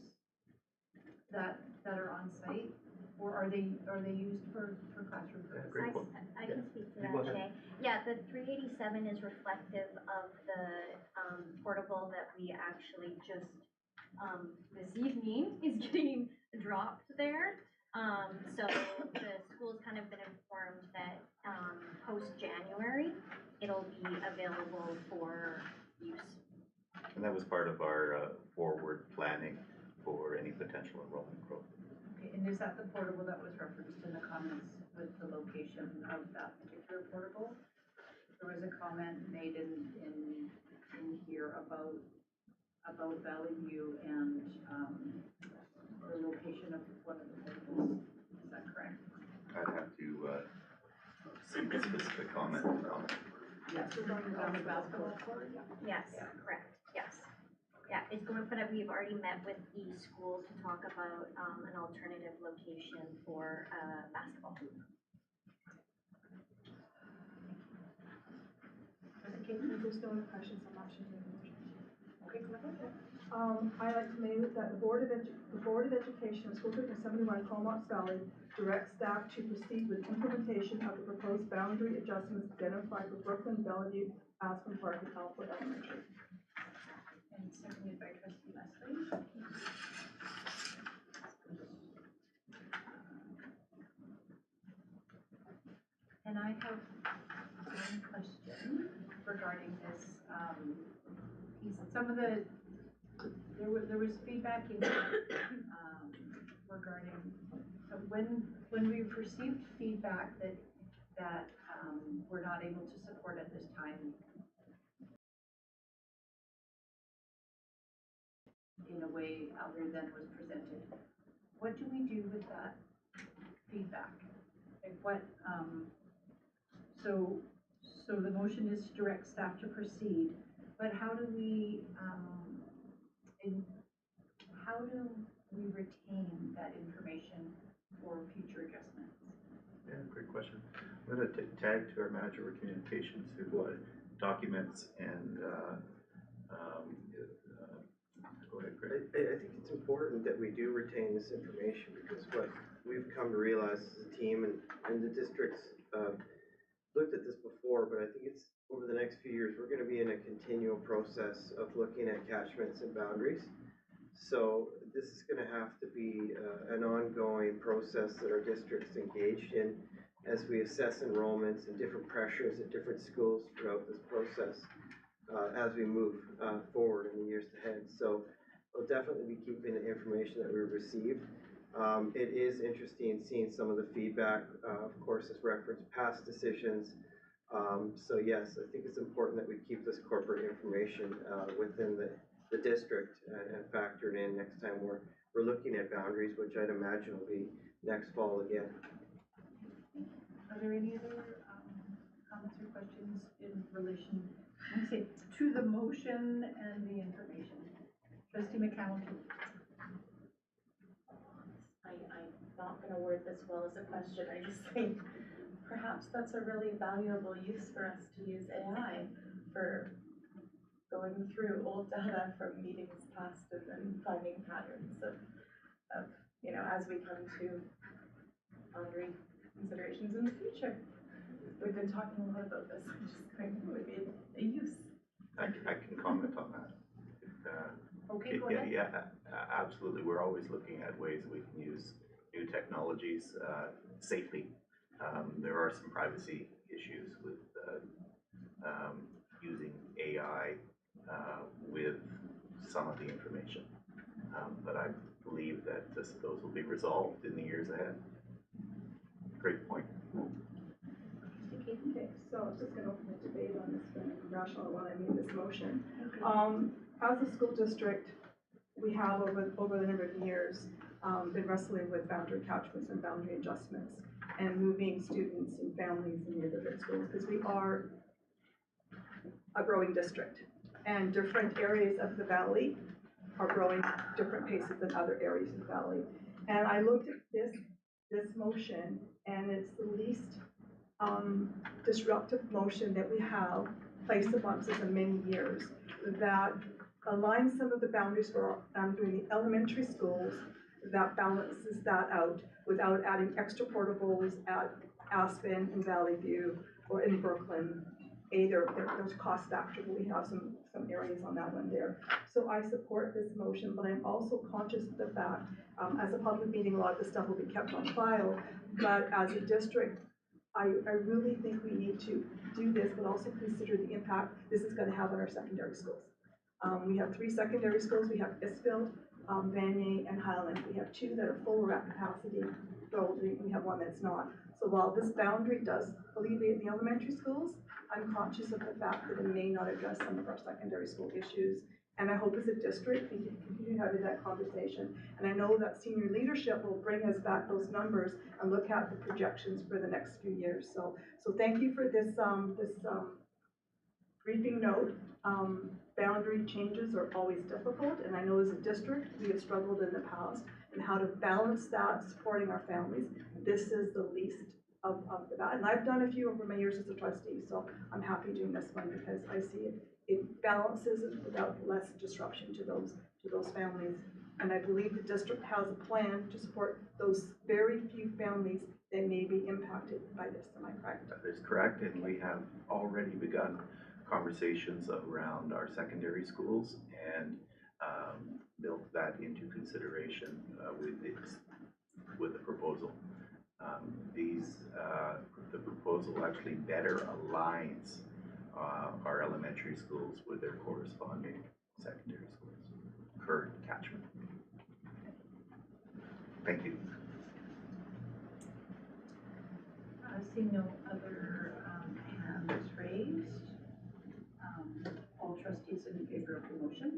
that are on site, or are they used for classroom purposes? Great point. I can speak to Go that, ahead. Jay. Yeah, the 387 is reflective of the portable that we actually just this evening is getting dropped there. So the school's kind of been informed that post-January, it'll be available for use. And that was part of our forward planning for any potential enrollment growth. Okay, and is that the portable that was referenced in the comments with the location of that particular portable? There was a comment made in here about Valley View and the location of one of the portables. Is that correct? I'd have to see the specific comment. Yes, we're on the basketball court. Yes, correct, yes. Yeah, it's going, but we've already met with the school to talk about an alternative location for basketball hoop. There's no other questions. I'm not sure. Okay, go ahead. I'd like to move that the Board of Education of School District 71 Comox Valley direct staff to proceed with implementation of the proposed boundary adjustments identified for Brooklyn, Bellevue, Aspen Park, and Alpha Elementary. And seconded by Trustee Leslie. And I have one question regarding this piece. Some of there was feedback in regarding, so when we've received feedback that we're not able to support at this time in a way other than was presented, what do we do with that feedback? Like what, so the motion is to direct staff to proceed, but how do we retain that information for future adjustments? Yeah, great question. I'm going to tag to our manager of communications who documents and go ahead, Greg. I think it's important that we do retain this information because what we've come to realize as a team and the districts looked at this before, but I think it's over the next few years, we're going to be in a continual process of looking at catchments and boundaries. So this is going to have to be an ongoing process that our district's engaged in as we assess enrollments and different pressures at different schools throughout this process as we move forward in the years ahead. So we'll definitely be keeping the information that we've received. It is interesting seeing some of the feedback, of course, as referenced past decisions. So yes, I think it's important that we keep this corporate information within the district and factor it in next time we're looking at boundaries, which I'd imagine will be next fall again. Are there any other comments or questions in relation, I say, to the motion and the information? Trustee McCallum. I'm not gonna word this well as a question, I just think perhaps that's a really valuable use for us to use AI for going through old data from meetings past and then finding patterns of, as we come to boundary considerations in the future. We've been talking a lot about this, I just think it would be a use. I can comment on that. Okay, go ahead. Yeah, absolutely. We're always looking at ways we can use new technologies safely. There are some privacy issues with using AI with some of the information, but I believe that those will be resolved in the years ahead. Great point. Okay, so I'm just gonna open the debate on this one, rationale when I made this motion. As a school district, we have over the number of years been wrestling with boundary catchments and boundary adjustments and moving students and families in neighborhood schools because we are a growing district and different areas of the valley are growing at different paces than other areas of the valley. And I looked at this motion and it's the least disruptive motion that we have placed amongst us in many years that aligns some of the boundaries for between the elementary schools that balances that out without adding extra portables at Aspen and Valley View or in Brooklyn. There's cost factor, but we have some areas on that one there. So I support this motion, but I'm also conscious of the fact, as a public meeting, a lot of this stuff will be kept on file, but as a district, I really think we need to do this, but also consider the impact this is going to have on our secondary schools. We have 3 secondary schools. We have Isfield, Vanier, and Highland. We have 2 that are full at capacity. We have 1 that's not. So while this boundary does alleviate the elementary schools, I'm conscious of the fact that it may not address some of our secondary school issues. And I hope as a district we can continue having that conversation. And I know that senior leadership will bring us back those numbers and look at the projections for the next few years. So thank you for this briefing note. Boundary changes are always difficult, and I know as a district we have struggled in the past and how to balance that supporting our families. This is the least of that, and I've done a few over my years as a trustee, so I'm happy doing this one because I see it balances it without less disruption to those families. And I believe the district has a plan to support those very few families that may be impacted by this. Am I correct? That is correct, and we have already begun conversations around our secondary schools and built that into consideration with the proposal. The proposal actually better aligns our elementary schools with their corresponding secondary schools, current catchment. Thank you. I see no other hands raised. All trustees in favor of the motion.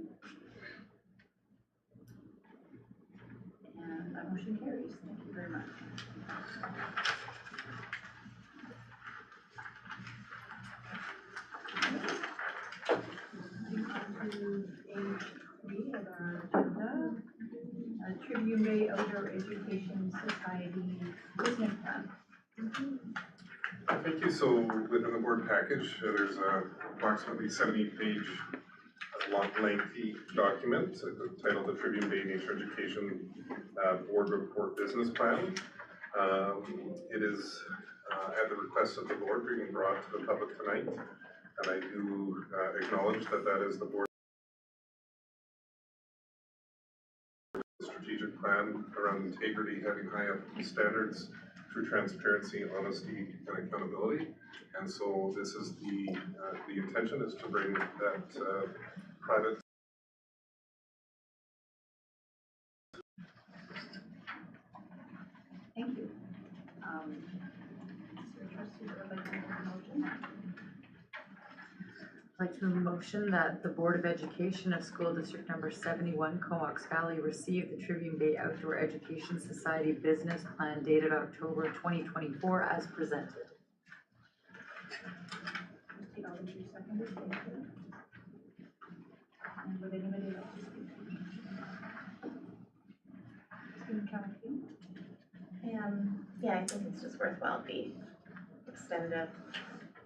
And that motion carries. Thank you very much. Page 3 of our agenda, Tribune Bay Outdoor Education Society Business Plan. Thank you. So within the board package, there's approximately 70-page long, lengthy document titled the Tribune Bay Nature Education Board Report Business Plan. It is at the request of the board being brought to the public tonight, and I do acknowledge that is the board strategic plan around integrity, having high standards through transparency, honesty, and accountability. And so this is the intention is to bring that private. Thank you. Is there a trustee that would like to make a motion? I'd like to move a motion that the Board of Education of School District Number 71, Comox Valley, receive the Tribune Bay Outdoor Education Society Business Plan dated October 2024 as presented. Trustee Alden, you seconded, thank you. And would anybody like to speak? Student council? Yeah, I think it's just worthwhile to extend an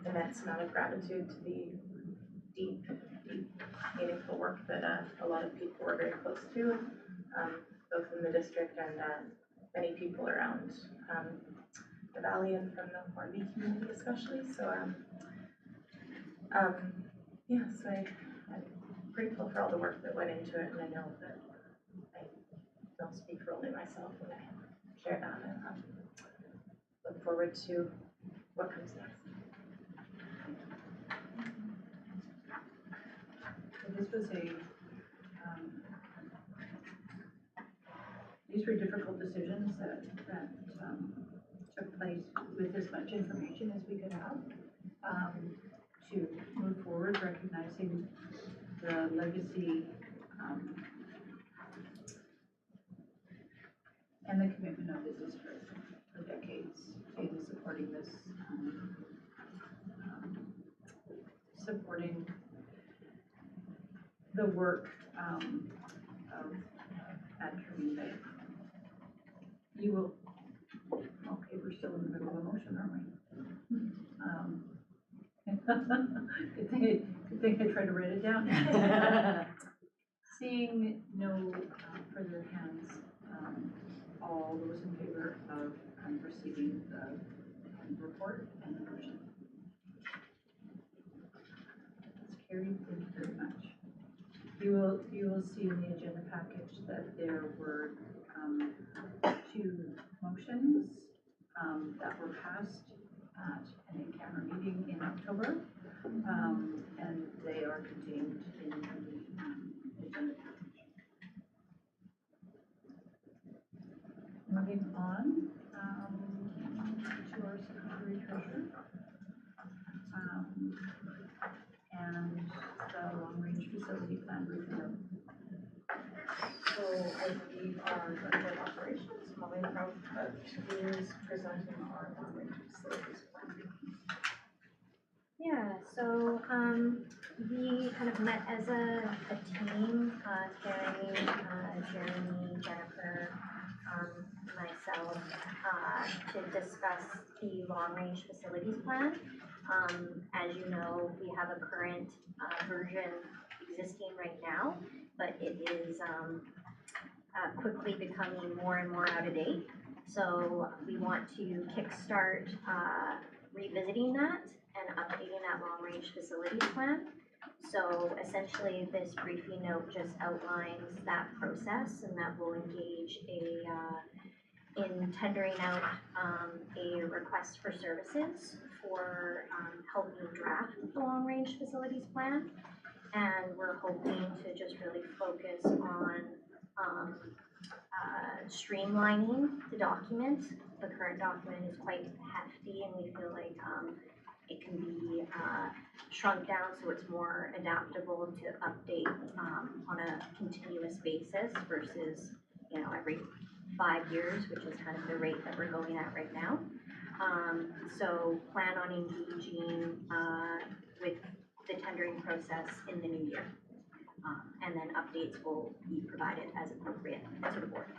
immense amount of gratitude to the deep, meaningful work that a lot of people were very close to, both in the district and many people around the valley and from the Hornby community especially. So, yeah, so I'm grateful for all the work that went into it, and I know that I don't speak for only myself when I share that, and look forward to what comes next. This was these were difficult decisions that took place with as much information as we could have, to move forward, recognizing the legacy, and the commitment of the district for decades to supporting this, supporting the work at Tribune Bay. You will, okay, we're still in the middle of a motion, aren't we? Good thing I tried to write it down. Seeing no further hands, all those in favor of receiving the report and the motion. It's carried, thank you very much. You will see in the agenda package that there were two motions that were passed at an in-camera meeting in October, and they are contained in the agenda package. Moving on to our secretary treasurer and the long-range facility plan review. So I believe our director of operations, Molly Prout, is presenting our long-range facilities plan. Yeah, so we kind of met as a team, Carrie, Jeremy, Jennifer, myself, to discuss the long-range facilities plan. As you know, we have a current version existing right now, but it is quickly becoming more and more out of date. So we want to kickstart revisiting that and updating that long-range facilities plan. So essentially, this briefing note just outlines that process, and that will engage in tendering out a request for services for helping draft the long-range facilities plan. And we're hoping to just really focus on streamlining the document. The current document is quite hefty, and we feel like it can be shrunk down so it's more adaptable to update on a continuous basis versus, every 5 years, which is kind of the rate that we're going at right now. So plan on engaging with the tendering process in the new year. And then updates will be provided as appropriate to the board.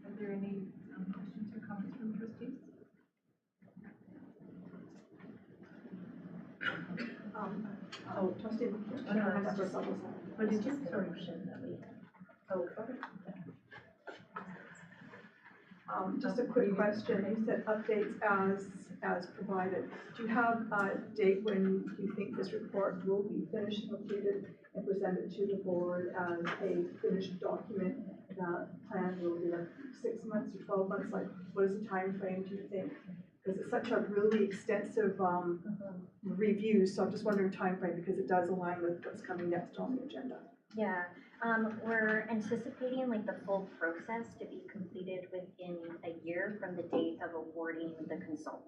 Are there any questions or comments from trustees? Trustee, What did you, sorry. Just a quick question. You said updates as provided. Do you have a date when you think this report will be finished, completed, and presented to the board as a finished document plan, will it be like 6 months or 12 months, like, what is the time frame? Do you think? Because it's such a really extensive, review, so I'm just wondering time frame because it does align with what's coming next on the agenda. Yeah, we're anticipating like the full process to be completed within a year from the date of awarding the consultant.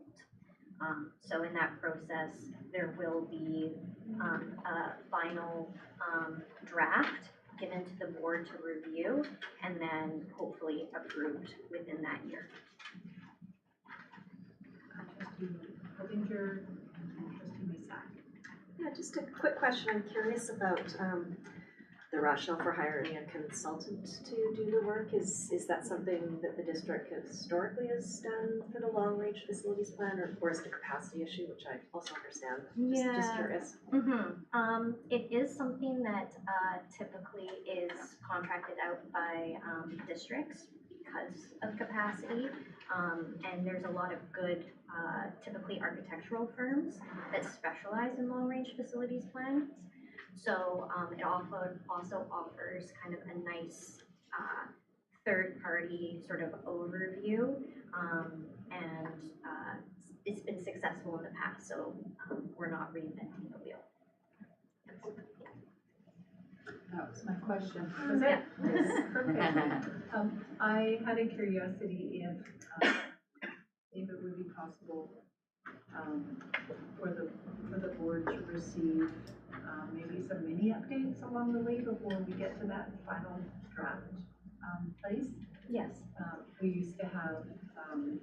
So in that process, there will be a final draft given to the board to review and then hopefully approved within that year. Trustee Hovinger and Trustee Masak. Yeah, just a quick question. I'm curious about the rationale for hiring a consultant to do the work. Is that something that the district historically has done for the long-range facilities plan, or is it a capacity issue, which I also understand? Just curious. It is something that typically is contracted out by districts because of capacity. And there's a lot of good, typically architectural firms that specialize in long-range facilities plans. So it also offers kind of a nice third-party sort of overview, and it's been successful in the past, so we're not reinventing the wheel. That was my question. Was it? Yes, perfect. I had a curiosity if it would be possible for the board to receive maybe some mini updates along the way before we get to that final draft place. Yes. We used to have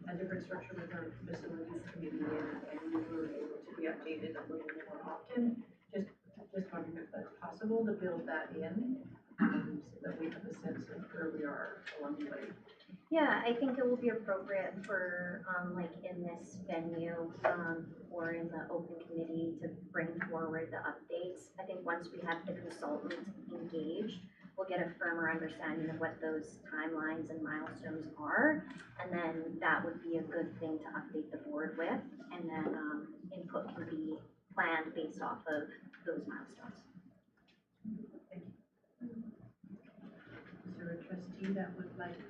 a different structure with our facilities committee, and we were able to be updated a little more often. Just wondering if that's possible to build that in, so that we have a sense of where we are along the way. Yeah, I think it will be appropriate for, like in this venue, or in the open committee to bring forward the updates. I think once we have the consultant engaged, we'll get a firmer understanding of what those timelines and milestones are. And then that would be a good thing to update the board with. And then, input can be planned based off of those milestones. Thank you. Is there a trustee that would like to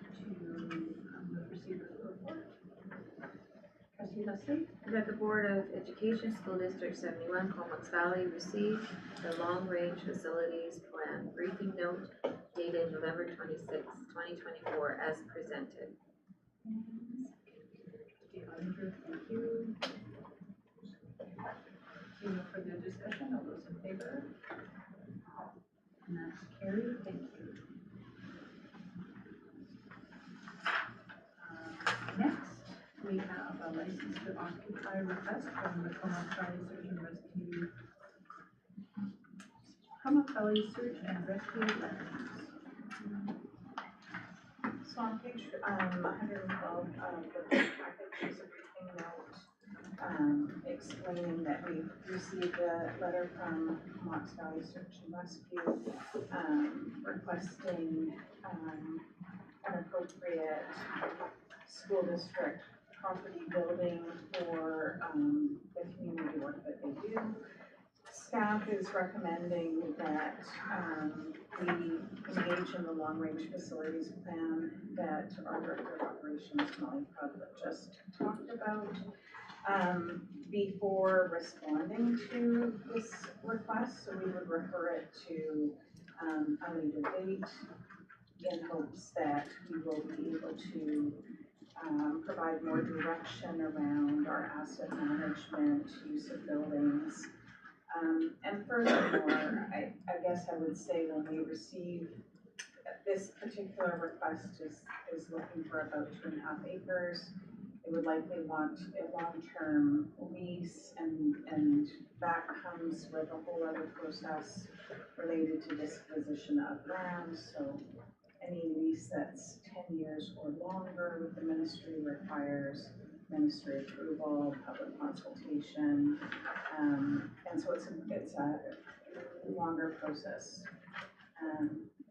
proceed with the report? Trustee Leslie? That the Board of Education School District 71 Comox Valley received the long-range facilities plan briefing note dated November 26, 2024 as presented. Trustee Hovinger, thank you. Seeing no further discussion, all those in favor? And that's carried, thank you. Next, we have a license to occupy request from the Comox Valley Search and Rescue. Comox Valley Search and Rescue Lands. So on page 112 of the packet, there's a briefing note explaining that we received a letter from Comox Valley Search and Rescue requesting an appropriate school district property building for the community work that they do. Staff is recommending that we engage in the long-range facilities plan that our Director of Operations, Molly Pudlett, just talked about. Before responding to this request, so we would refer it to a later date in hopes that we will be able to provide more direction around our asset management, use of buildings. And furthermore, I guess I would say when we receive this particular request is looking for about 2.5 acres. They would likely want a long-term lease, and that comes with a whole other process related to disposition of land. So any lease that's 10 years or longer with the ministry requires ministry approval, public consultation, and so it's a longer process.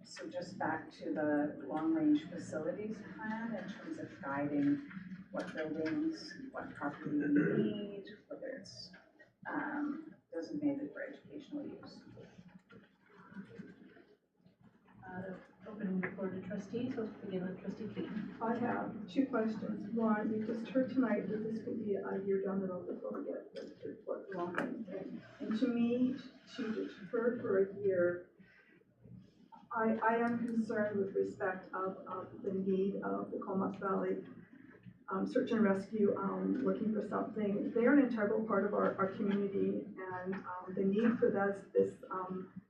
So just back to the long-range facilities plan in terms of guiding what buildings, what property we need, whether it's designated for educational use. Opening the floor to trustees, let's begin with trustee Keating. I have two questions. One, we just heard tonight that this could be a year down the road before we get what's wrong. And to me, to defer for a year, I am concerned with respect of the need of the Comox Valley search and rescue, looking for something. They are an integral part of our community, and the need for this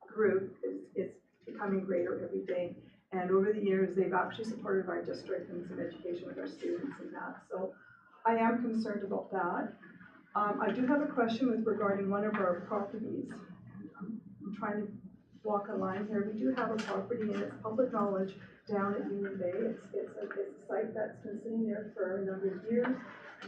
group is becoming greater every day. And over the years, they've actually supported our district and some education of our students and that. So I am concerned about that. I do have a question with regarding one of our properties. I'm trying to walk a line here. We do have a property, and it's public knowledge, down at Union Bay. It's a site that's been sitting there for a number of years.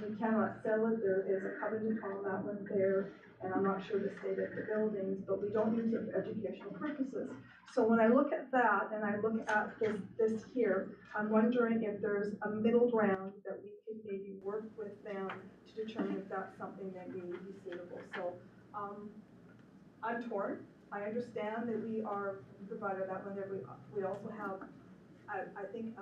We cannot sell it. There is a covenant on that one there, and I'm not sure the state of the buildings, but we don't use it for educational purposes. So when I look at that and I look at this here, I'm wondering if there's a middle ground that we could maybe work with them to determine if that's something that may be suitable. So I'm torn. I understand that we are provided that one. We also have, I think,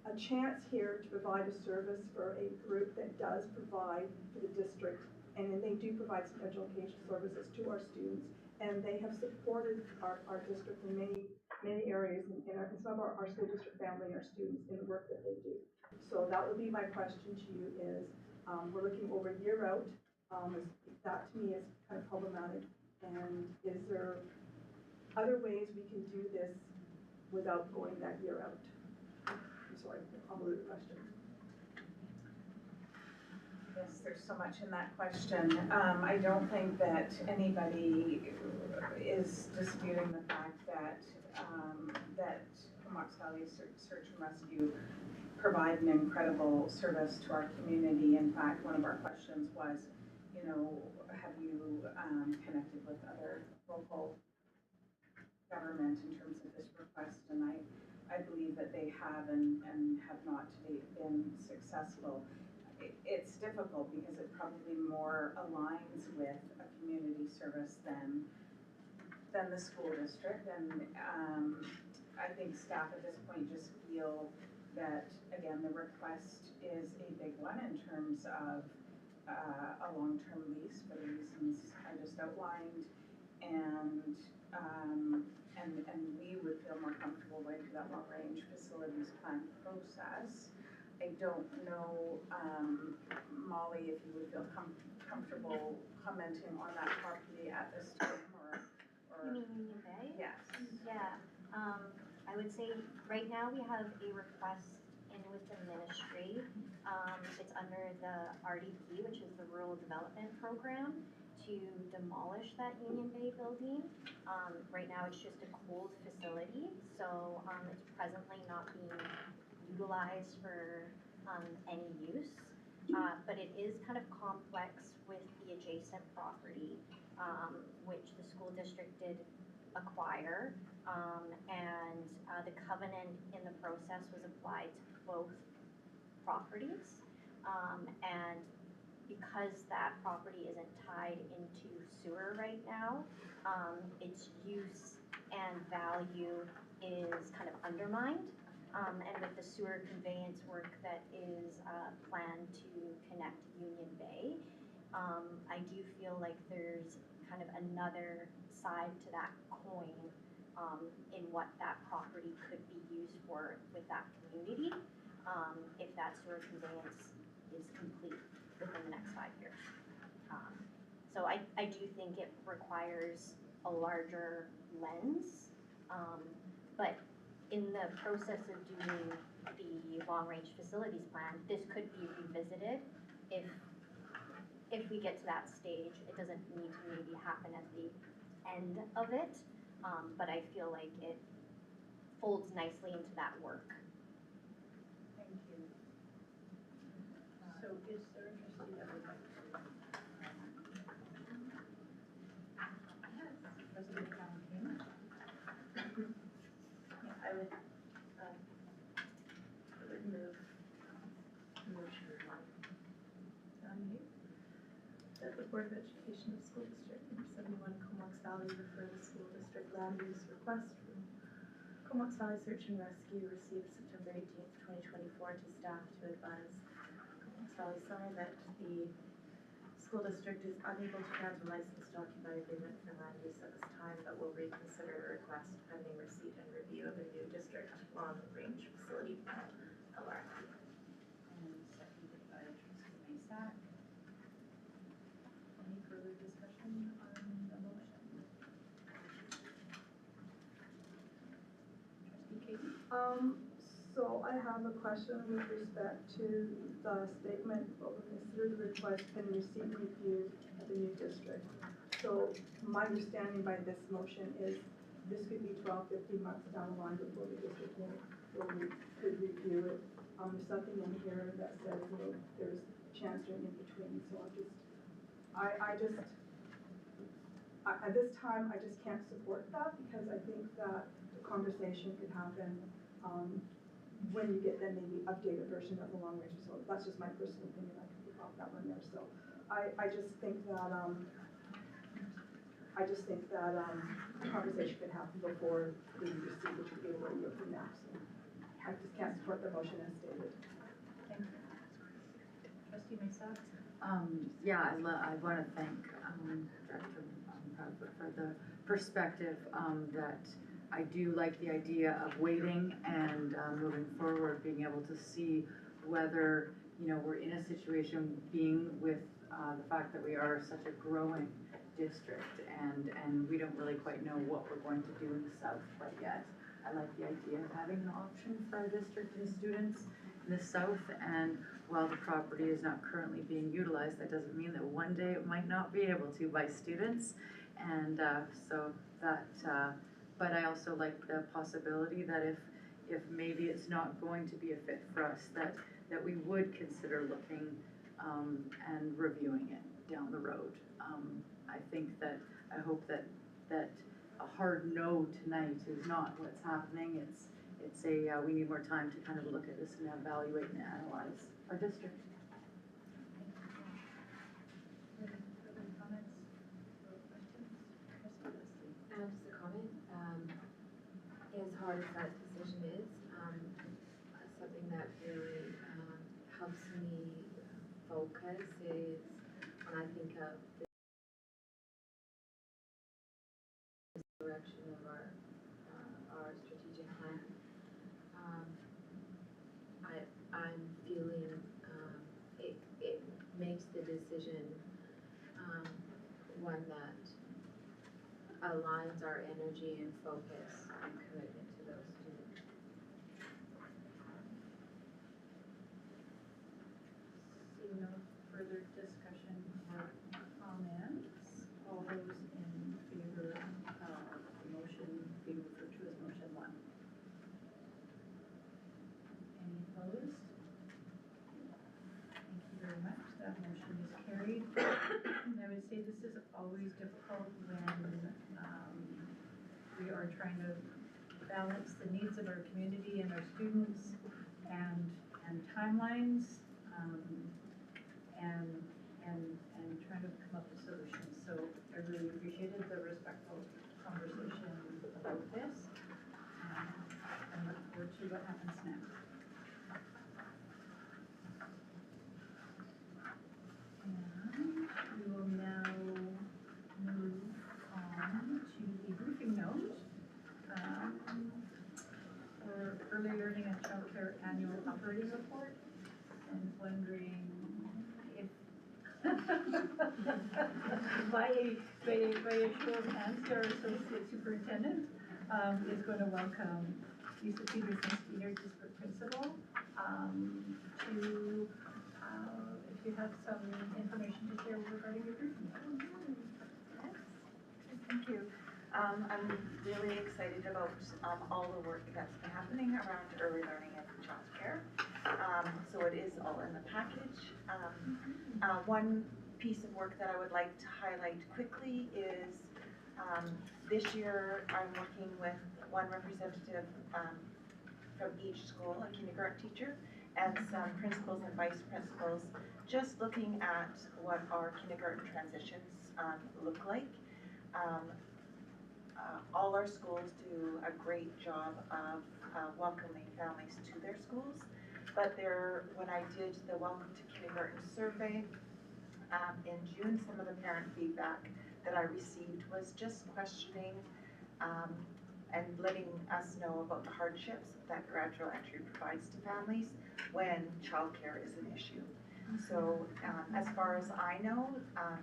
a chance here to provide a service for a group that does provide for the district, and they do provide some education services to our students, and they have supported our district in many areas, and some of our school district family, our students, in the work that they do. So that would be my question to you is, we're looking over a year out. That to me is kind of problematic, and is there other ways we can do this without going that year out? I'm sorry, convoluted question. Yes, there's so much in that question. I don't think that anybody is disputing the fact that that Comox Valley Search and Rescue provide an incredible service to our community. In fact, one of our questions was, you know, have you connected with other local government in terms of this request? And I believe that they have and have not to date been successful. It's difficult because it probably more aligns with a community service than the school district. And I think staff at this point just feel that, again, the request is a big one in terms of a long-term lease for the reasons I just outlined, and we would feel more comfortable going through that long-range facilities plan process. I don't know, Molly, if you would feel comfortable commenting on that property at this time, or You mean Union Bay? yes. Yeah, I would say right now we have a request in with the ministry. It's under the RDP, which is the Rural Development Program, to demolish that Union Bay building. Right now it's just a cold facility, so it's presently not being utilized for any use. But it is kind of complex with the adjacent property, which the school district did acquire. And the covenant in the process was applied to both properties. And because that property isn't tied into sewer right now, its use and value is kind of undermined. And with the sewer conveyance work that is planned to connect Union Bay, I do feel like there's kind of another side to that coin in what that property could be used for with that community, if that sewer conveyance is complete within the next 5 years. So I do think it requires a larger lens, but in the process of doing the long-range facilities plan, this could be revisited if we get to that stage. It doesn't need to maybe happen at the end of it, but I feel like it folds nicely into that work. Thank you. So is there a trustee that would like to? President Valentina? I would move that the Board of Education of School District number 71 Comox Valley refer the school district land use request from Comox Valley Search and Rescue received September 18th, 2024 to staff to advise Comox Valley Summer that the school district is unable to grant a license to occupy agreement for land use at this time, but will reconsider a request pending receipt and review of a new district long-range facility plan, LRP. And seconded by trustee Maysack. Any further discussion on the motion? Trustee Katie? So I have a question with respect to the statement, what we consider the request and receive review of the new district. So my understanding by this motion is this could be 12, 15 months down the line before the district could review it. There's something in here that says, you know, there's chance during in between, so at this time, I just can't support that because I think that the conversation could happen, when you get then maybe updated version of the long range result. That's just my personal opinion, I can put that one there. So I just think that conversation could happen before we receive, which would be a year from now. So I just can't support the motion as stated. Thank you. Trustee Maysack? Yeah, I want to thank Director Proudfoot for the perspective that I do like the idea of waiting and moving forward, being able to see whether, you know, we're in a situation being with the fact that we are such a growing district and we don't really quite know what we're going to do in the south quite yet. I like the idea of having an option for our district and students in the south, and while the property is not currently being utilized, that doesn't mean that one day it might not be able to by students. And so that, but I also like the possibility that if maybe it's not going to be a fit for us, that we would consider looking and reviewing it down the road. I think that, I hope that a hard no tonight is not what's happening. It's a, we need more time to kind of look at this and evaluate and analyze our district. Further comments or questions? Trustee Leslie? Just a comment, as hard as that decision is, something that really helps me focus is when I think of the direction of our strategic plan. I'm feeling it makes the decision one that aligns our energy and focus and commitment to those students. Seeing no further discussion or comments, all those in favor of the motion being referred to as motion 1? Any opposed? Thank you very much. That motion is carried. I would say this is always difficult when we are trying to balance the needs of our community and our students and timelines and trying to come up with solutions. So I really appreciated the respectful conversation about this and look forward to what happens next. And we will now move on to the briefing note for early learning and childcare annual operating report, and wondering if by a show of hands, our associate superintendent is going to welcome Lisa Peterson, senior district principal, to if you have some information to share regarding your briefing. Thank you. I'm really excited about all the work that's been happening around early learning and childcare. So it is all in the package. One piece of work that I would like to highlight quickly is this year I'm working with one representative from each school, a kindergarten teacher, and some principals and vice principals, just looking at what our kindergarten transitions look like. all our schools do a great job of welcoming families to their schools. But when I did the Welcome to Kindergarten survey in June, some of the parent feedback that I received was just questioning and letting us know about the hardships that gradual entry provides to families when childcare is an issue. So as far as I know,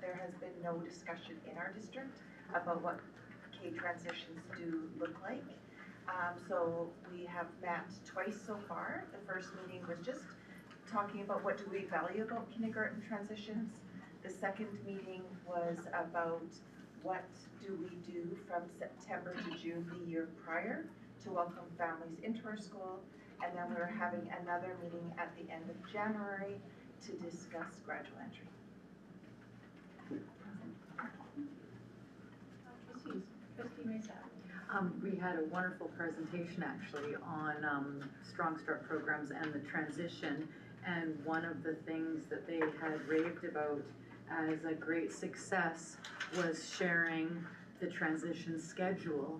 there has been no discussion in our district about what K transitions do look like. So we have met twice so far. The first meeting was just talking about what do we value about kindergarten transitions. The second meeting was about what do we do from September to June the year prior to welcome families into our school. And then we're having another meeting at the end of January to discuss gradual entry. Trustee Mesa. We had a wonderful presentation actually on Strong Start programs and the transition. And one of the things that they had raved about as a great success was sharing the transition schedule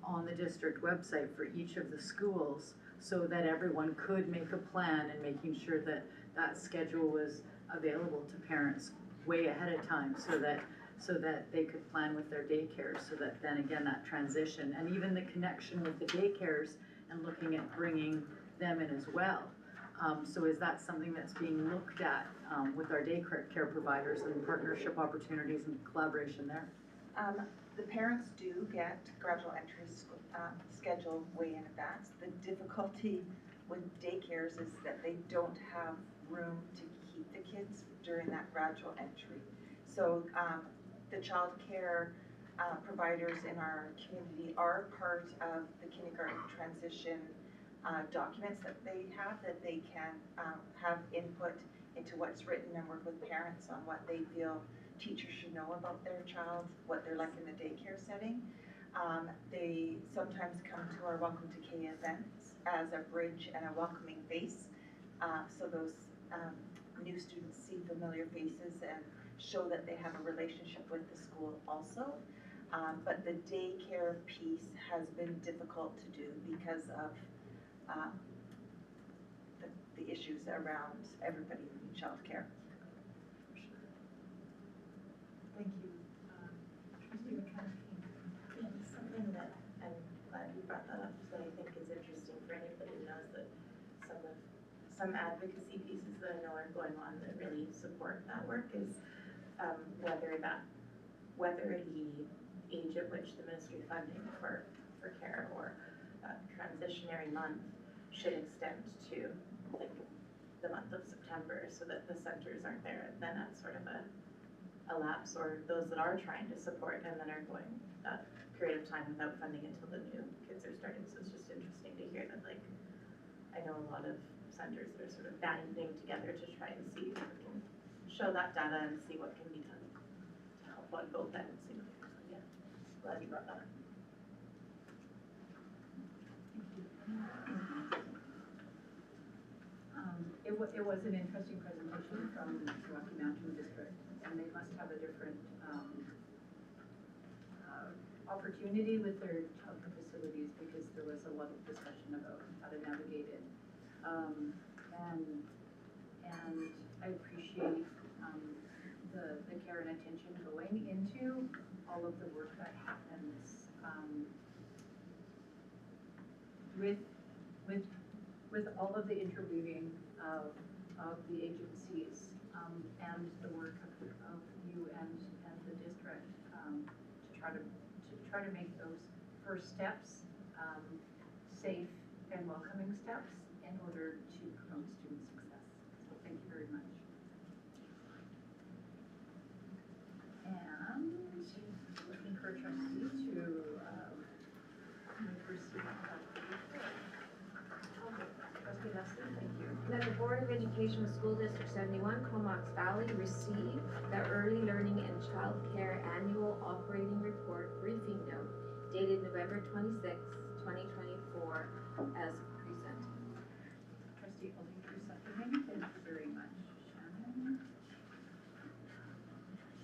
on the district website for each of the schools so that everyone could make a plan and making sure that that schedule was available to parents way ahead of time so that they could plan with their daycares, so that then again that transition and even the connection with the daycares and looking at bringing them in as well. So is that something that's being looked at with our daycare providers and partnership opportunities and collaboration there? The parents do get gradual entry schedule way in advance. The difficulty with daycares is that they don't have room to keep the kids during that gradual entry. So the child care providers in our community are part of the kindergarten transition documents that they can have input into what's written and work with parents on what they feel teachers should know about their child, what they're like in the daycare setting. They sometimes come to our Welcome to K events as a bridge and a welcoming face. So those new students see familiar faces and show that they have a relationship with the school also. But the daycare piece has been difficult to do because of the issues around everybody in childcare. Thank you. Trustee McCarthy. Yeah, something that I'm glad you brought that up, that I think is interesting for anybody who knows that some advocacy pieces that I know are going on that really support that work is whether the age at which the ministry funding for care or transitionary month should extend to like the month of September so that the centers aren't there then at sort of a lapse, or those that are trying to support and then are going that period of time without funding until the new kids are starting. So it's just interesting to hear that, like, I know a lot of centers that are sort of banding together to try and see if we can show that data and see what can be done to help on both ends. So yeah, glad you brought that up. It was an interesting presentation from Rocky Mountain District, and they must have a different opportunity with their childcare facilities because there was a lot of discussion about how to navigate it. And I appreciate the care and attention going into all of the work that happens with all of the interweaving of the agencies and the work of you and the district to try to make those first steps safe and welcoming steps in order to promote student success. So thank you very much. And looking for a trustee to receive that report. Trustee Leslie, thank you. That the Board of Education of School District 71, Comox Valley, receive the Early Learning and Child Care Annual Operating Report Briefing Note dated November 26, 2024, as presented. Trustee Holding for seconding, thank you very much. Shannon?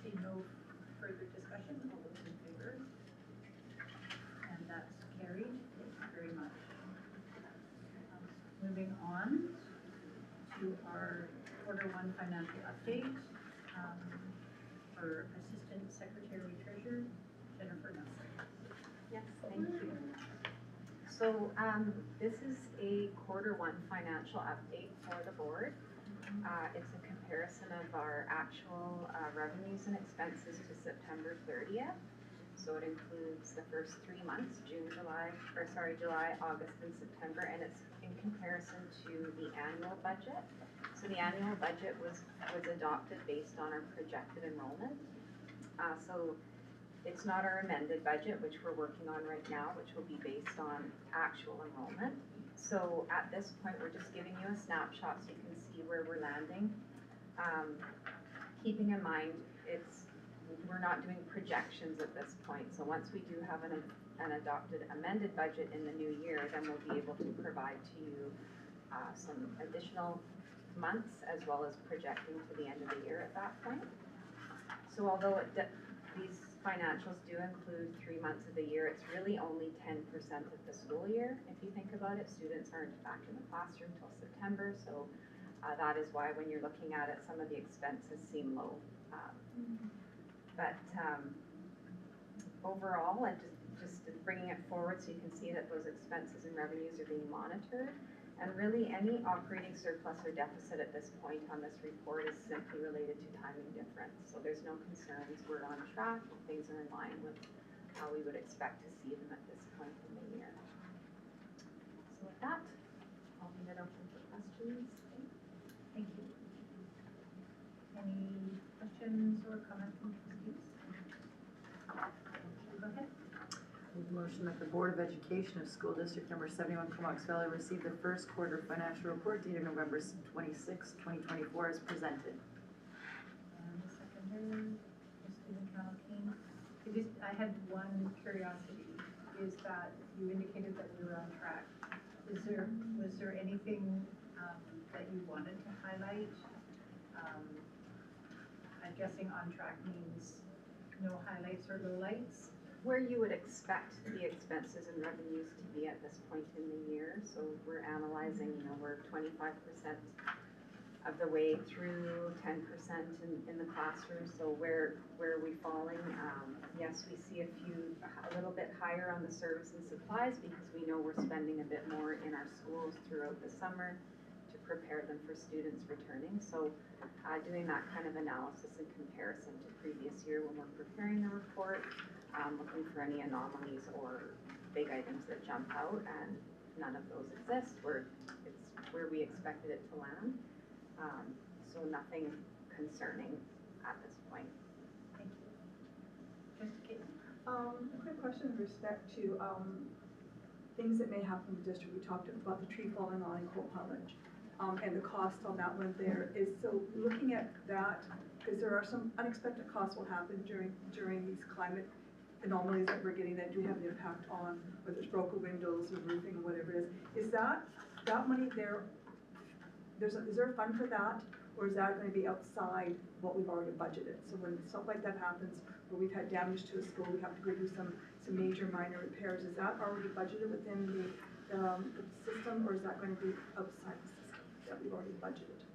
See no further discussion, all those in favor? moving on to our quarter one financial update, for Assistant Secretary Treasurer Jennifer Nelson. Yes, thank you. So, this is a quarter one financial update for the board. It's a comparison of our actual revenues and expenses to September 30th. So it includes the first 3 months, July, August, and September, and it's in comparison to the annual budget. So the annual budget was adopted based on our projected enrollment. So it's not our amended budget, which we're working on right now, which will be based on actual enrollment. So at this point, we're just giving you a snapshot so you can see where we're landing. Keeping in mind, we're not doing projections at this point. So once we do have an adopted amended budget in the new year, then we'll be able to provide to you some additional months as well as projecting to the end of the year at that point. So although these financials do include 3 months of the year, it's really only 10% of the school year. If you think about it, students aren't back in the classroom till September, so that is why when you're looking at it, some of the expenses seem low. But overall, and just bringing it forward so you can see that those expenses and revenues are being monitored. And really, any operating surplus or deficit at this point on this report is simply related to timing difference. So there's no concerns, we're on track, things are in line with how we would expect to see them at this point in the year. So with that, I'll leave it open for questions. Thank you. Any questions or comments from trustees? Go ahead. Move motion that the Board of Education of School District Number 71 Comox Valley receive the first quarter financial report dated November 26, 2024 as presented. And the seconder, Stephen Callaghan. I had one curiosity, is that you indicated that we were on track. Was there anything that you wanted to highlight? I'm guessing on track means no highlights or lowlights. Where you would expect the expenses and revenues to be at this point in the year. So we're analyzing, we're 25% of the way through, 10% in the classroom. So where are we falling? Yes, we see a little bit higher on the service and supplies because we know we're spending a bit more in our schools throughout the summer to prepare them for students returning. So doing that kind of analysis in comparison to previous year when we're preparing the report, looking for any anomalies or big items that jump out, and none of those exist. It's where we expected it to land. So nothing concerning at this point. Thank you. Just kidding. A quick question with respect to things that may happen in the district. We talked about the tree falling on in Cold Plumage, and the cost on that one there is, so looking at that, because there are some unexpected costs will happen during these climate anomalies that we're getting that do have an impact on whether it's broken windows or roofing or whatever it is that money there, is there a fund for that, or is that going to be outside what we've already budgeted? So when stuff like that happens, where we've had damage to a school, we have to go do some major minor repairs, is that already budgeted within the system, or is that going to be outside the system that we've already budgeted?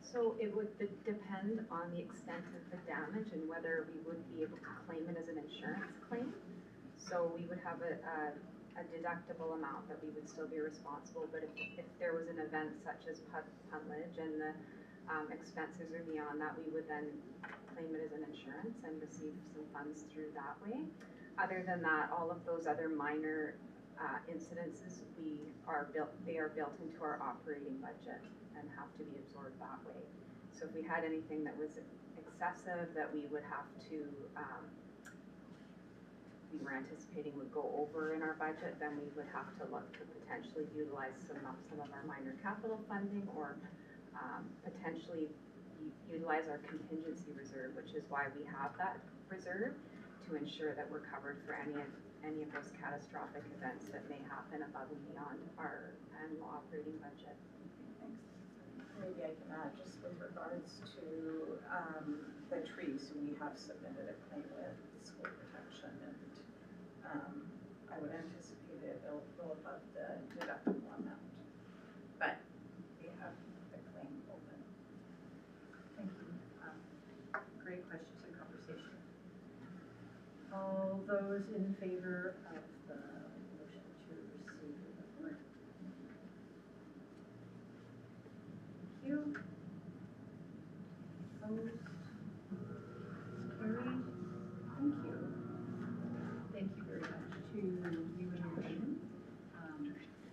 So it would depend on the extent of the damage and whether we would be able to claim it as an insurance claim. So we would have a deductible amount that we would still be responsible, but if there was an event such as puntledge and the expenses are beyond that, we would then claim it as an insurance and receive some funds through that way. Other than that, all of those other minor incidences, they are built into our operating budget and have to be absorbed that way. So if we had anything that was excessive that we would have to, we were anticipating would go over in our budget, then we would have to look to potentially utilize some of our minor capital funding, or potentially utilize our contingency reserve, which is why we have that reserve, to ensure that we're covered for any of those catastrophic events that may happen above and beyond our annual operating budget. Thanks. Maybe I can add, just with regards to the trees, we have submitted a claim with school protection, and I would anticipate it'll go above the deductible amount. those in favor of the motion to receive the report? Thank you. Opposed? Carried. Thank you. Thank you very much to you and your team,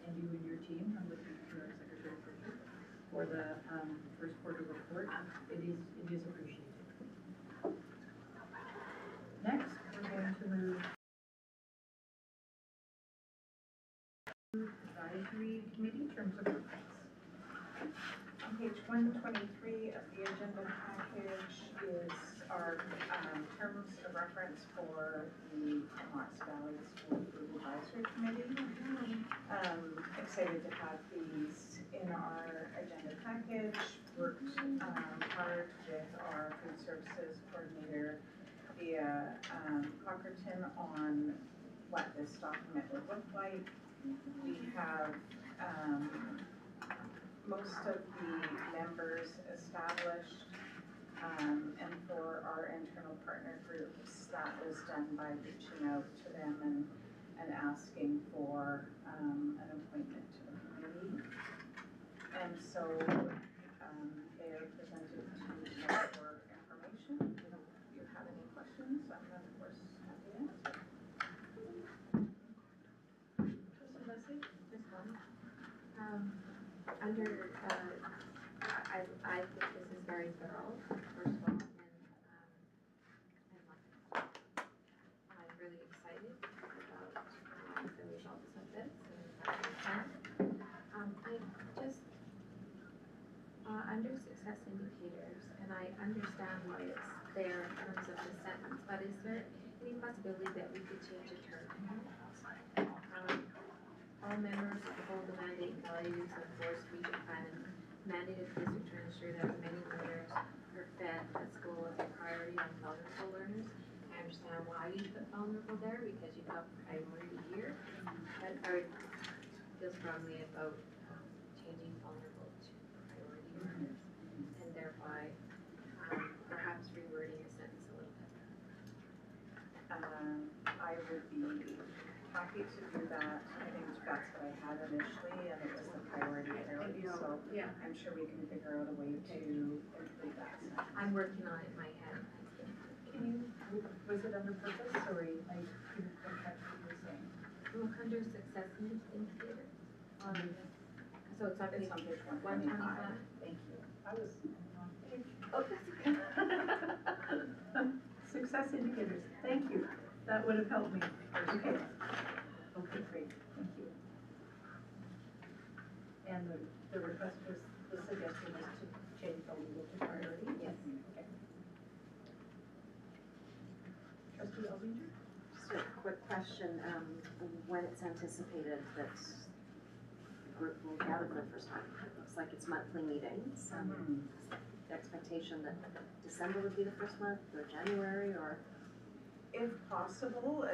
and you and your team, I'm looking to our Secretary Treasurer, for the first quarter report. It is appreciated. Next, we're going to move to advisory committee terms of reference. On page 123 of the agenda package is our terms of reference for the Comox Valley School Food Advisory Committee. Excited to have these in our agenda package. Worked hard with our food services coordinator via Cockerton on what this document would look like. We have most of the members established, and for our internal partner groups, that was done by reaching out to them and asking for an appointment to the committee. And so they are presented to you for information. If you have any questions, I'm of course happy to answer. Trustee Leslie? Just one. Under, I think this is very thorough, first of all, and I'm really excited about the results of this and I just, under success indicators, and I understand why it's there in terms of the sentence, but is there any possibility that we could change a term? All members uphold the mandate and values of Forest Region Plan and mandated district to ensure that as many learners are fed at school with a priority on vulnerable learners. I understand why you put vulnerable there because you've got priority here, but I would feel strongly about changing vulnerable to priority learners and thereby perhaps rewording the sentence a little bit. I would be happy to do that. I think that's what I had initially, and it was the priority, so Yeah. I'm sure we can figure out a way to improve that. I'm working on it in my head. Can you, was it under purpose, or I couldn't quite catch what you were saying? Look under success indicator. So it's on page It's on page 125. Thank you. I was on page. Oh, that's okay. Success indicators, thank you. That would have helped me. Okay. Okay, great, thank you. And the request was, the suggestion was to change the legal to priority? Yes. Okay. Trustee Elvinger? Just a quick question, when it's anticipated that the group will gather for the first time? It looks like it's monthly meetings, the expectation that December would be the first month, or January, or? If possible,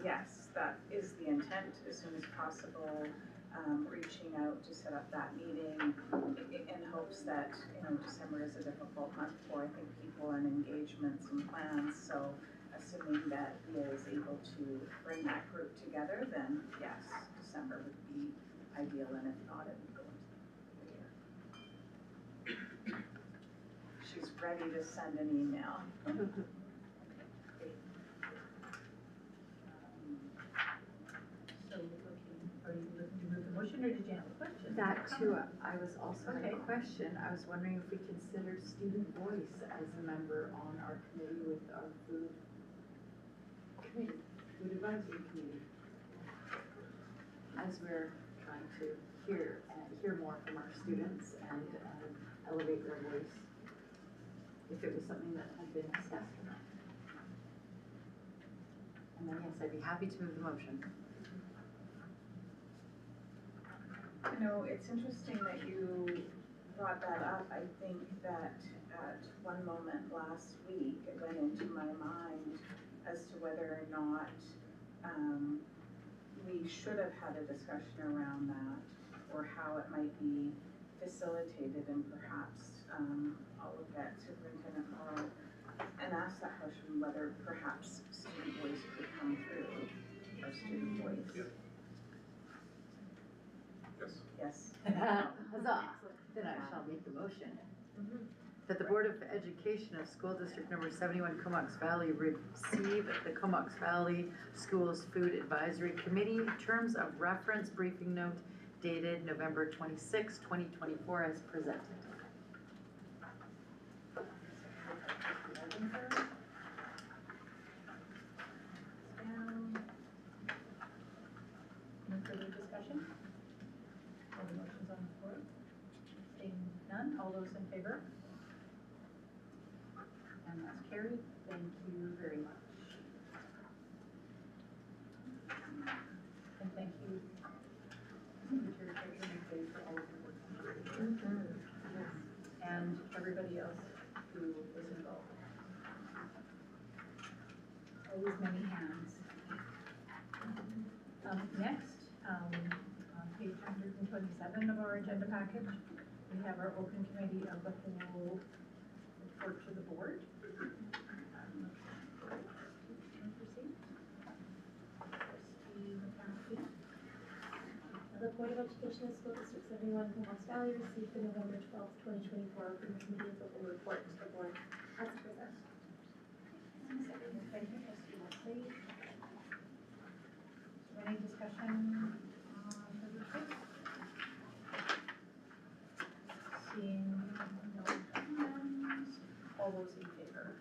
yes, that is the intent, as soon as possible, reaching out to set up that meeting in hopes that, December is a difficult month for, I think, people and engagements and plans, so assuming that VIA is able to bring that group together, then yes, December would be ideal, and if not, it would go into the year. She's ready to send an email. Are you looking to move the motion, or did you have a question? That too, I was also Okay. had a question. I was wondering if we consider student voice as a member on our committee with our food advisory committee. As we're trying to hear more from our students and elevate their voice, if it was something that had been discussed or not. And then, yes, I'd be happy to move the motion. It's interesting that you brought that up. I think that at one moment last week, it went into my mind as to whether or not we should have had a discussion around that, or how it might be facilitated, and perhaps I'll look at Superintendent Morrow and ask that question, whether perhaps student voice could come through our student voice. Yeah. Yes. Yes. Huzzah! Then I shall make the motion. That the Board of Education of School District Number 71 Comox Valley receive the Comox Valley Schools Food Advisory Committee terms of reference briefing note dated November 26, 2024 as presented. Any further discussion? All the motions on the floor? Seeing none, all those in favor? And that's carried. Thank you very much. And thank you, Secretary Treasurer McVeigh, for all of your work. And everybody else who was involved. Always many hands. Next, on page 127 of our agenda package, we have our open committee of the whole report to the board. The Board of Education of School District 71 Comox Valley received the November 12th, 2024 open committee of the whole report to the board as presented. Thank you, trustee Leslie. Is there any discussion on the report? Seeing no hands, all those in favor?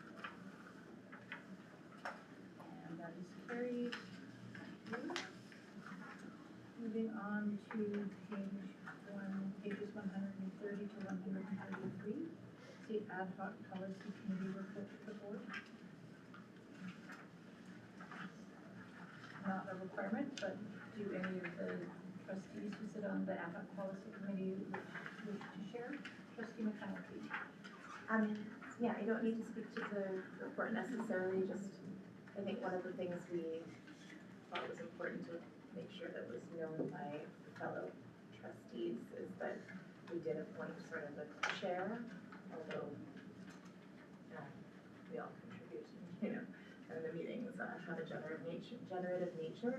And that is carried. Thank you. Moving on to pages 130 to 133, the ad hoc policy committee report to the board. Not a requirement, but do any of the trustees who sit on the ad hoc policy committee wish to share? Trustee McConnell. Yeah, I don't need to speak to the report necessarily, just, I think one of the things we thought was important to make sure that was known by fellow trustees is that we did appoint sort of a chair, although we all contribute, and the meetings have a generative nature.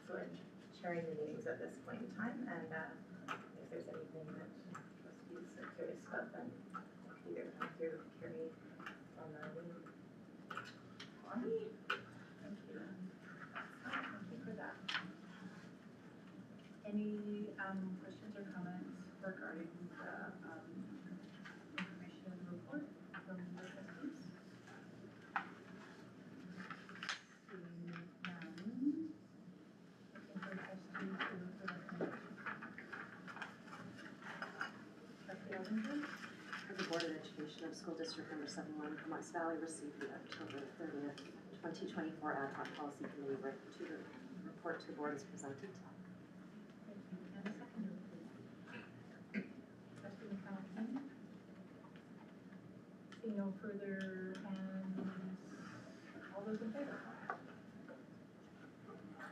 So I'm chairing the meetings at this point in time, and if there's anything that trustees are curious about, then either come through Carrie on the link. Bonnie? Thank you. Thank you for that. Any questions or comments regarding the information in the report from the trustees? Seeing none. Looking for trustees to move the recommendation. Trustee Ellinger? The Board of Education of School District Number 71 Comox Valley received the October 30th, 2024 ad hoc policy committee report to the board as presented. Thank you. And a seconder, please. Trustee McConnell. Seeing no further hands, all those in favor?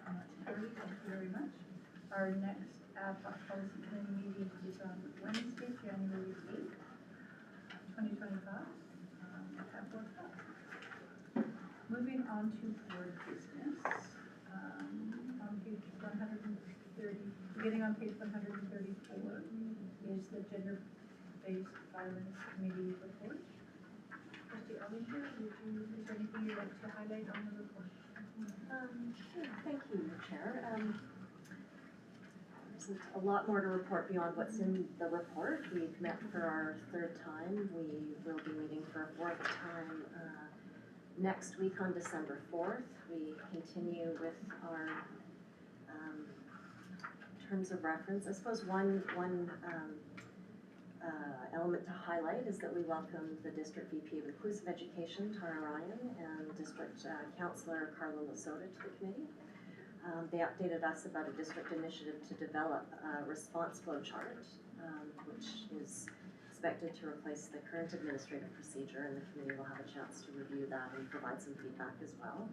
And that's carried. Thank you very much. Our next ad hoc policy committee meeting is on Wednesday, January 8th, 2025, at 4 o'clock. Moving on to board business, on page 130, beginning on page 134, is the gender-based violence committee report. Trustee Ellinger, is there anything you'd like to highlight on the report? Sure, thank you, Chair. There's a lot more to report beyond what's in the report. We've met for our third time. We will be meeting for a fourth time next week on December 4th. We continue with our terms of reference. I suppose one element to highlight is that we welcome the District VP of Inclusive Education, Tara Ryan, and District Councillor Carla Lasota to the committee. They updated us about a district initiative to develop a response flow chart, which is expected to replace the current administrative procedure, and the committee will have a chance to review that and provide some feedback as well.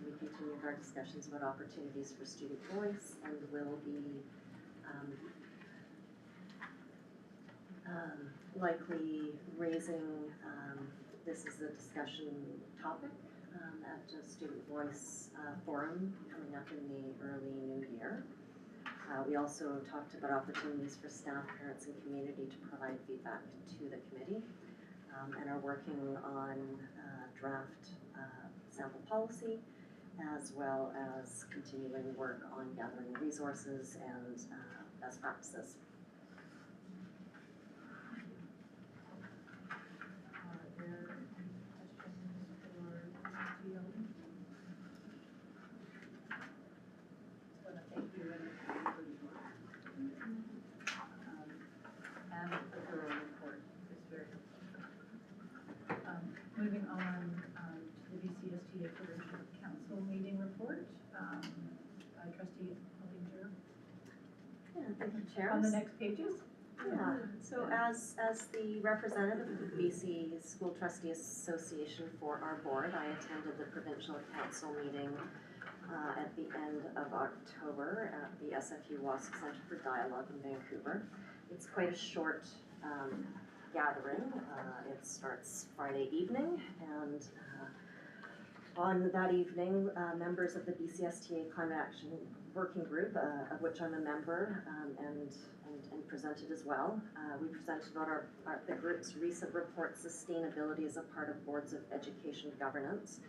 We continue our discussions about opportunities for student voice, and will be likely raising, this is a discussion topic at a student voice forum coming up in the early new year. We also talked about opportunities for staff, parents, and community to provide feedback to the committee, and are working on draft sample policy, as well as continuing work on gathering resources and best practices. Moving on to the BCSTA Provincial Council meeting report, by Trustee Aldinger. Yeah, thank you, Chair. On the next pages? Yeah, so as the representative of the BC School Trustee Association for our board, I attended the Provincial Council meeting at the end of October at the SFU WASC Centre for Dialogue in Vancouver. It's quite a short gathering. It starts Friday evening, and on that evening, members of the BCSTA Climate Action Working Group, of which I'm a member, and presented as well. We presented about the group's recent report, Sustainability as a Part of Boards of Education Governance.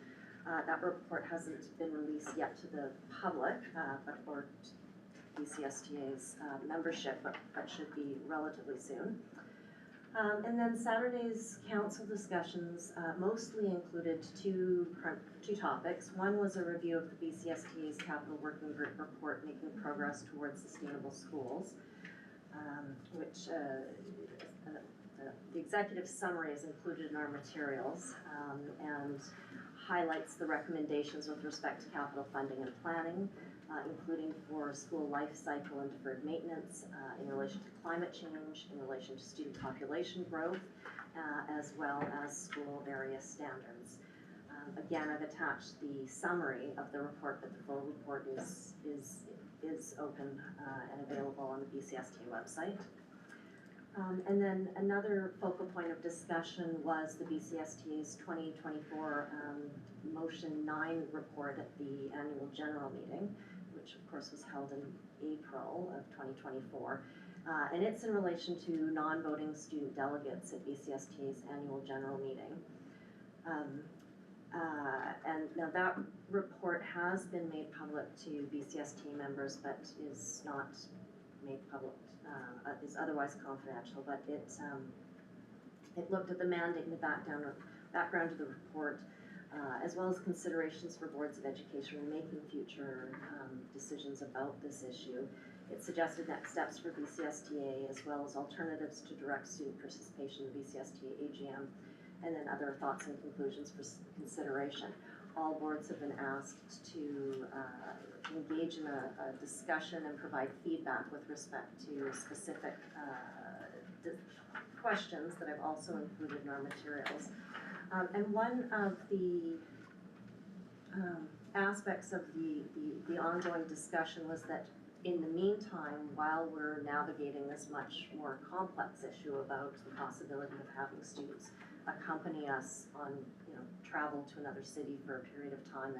That report hasn't been released yet to the public, or BCSTA's membership, but should be relatively soon. And then Saturday's council discussions mostly included two topics. One was a review of the BCSTA's Capital Working Group report, Making Progress Towards Sustainable Schools, which the executive summary is included in our materials, and highlights the recommendations with respect to capital funding and planning, including for school life cycle and deferred maintenance, in relation to climate change, in relation to student population growth, as well as school area standards. Again, I've attached the summary of the report, but the full report is open and available on the BCSTA website. And then another focal point of discussion was the BCSTA's 2024 Motion 9 report at the annual general meeting, which of course was held in April of 2024. And it's in relation to non-voting student delegates at BCSTA's annual general meeting. And now that report has been made public to BCSTA members, but is not made public, is otherwise confidential, but it looked at the mandate and the background of the report, as well as considerations for boards of education when making future decisions about this issue. It suggested next steps for BCSTA, as well as alternatives to direct student participation in the BCSTA AGM, and then other thoughts and conclusions for consideration. All boards have been asked to engage in a discussion and provide feedback with respect to specific questions that I've also included in our materials. And one of the aspects of the ongoing discussion was that in the meantime, while we're navigating this much more complex issue about the possibility of having students accompany us on, travel to another city for a period of time,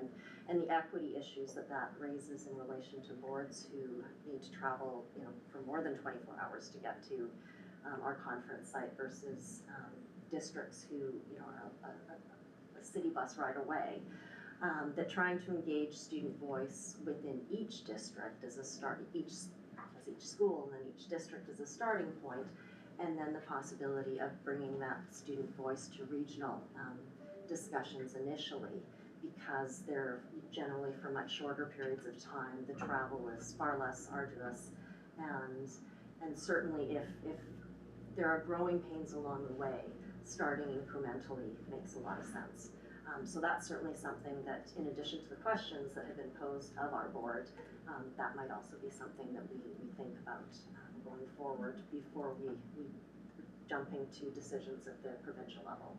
and the equity issues that raises in relation to boards who need to travel, for more than 24 hours to get to our conference site versus districts who, are a city bus ride away. That trying to engage student voice within each district as each school and then each district as a starting point, and then the possibility of bringing that student voice to regional discussions initially, because they're generally for much shorter periods of time. The travel is far less arduous, and certainly if there are growing pains along the way, starting incrementally makes a lot of sense. So that's certainly something that, in addition to the questions that have been posed of our board, that might also be something that we think about going forward before we jumping to decisions at the provincial level.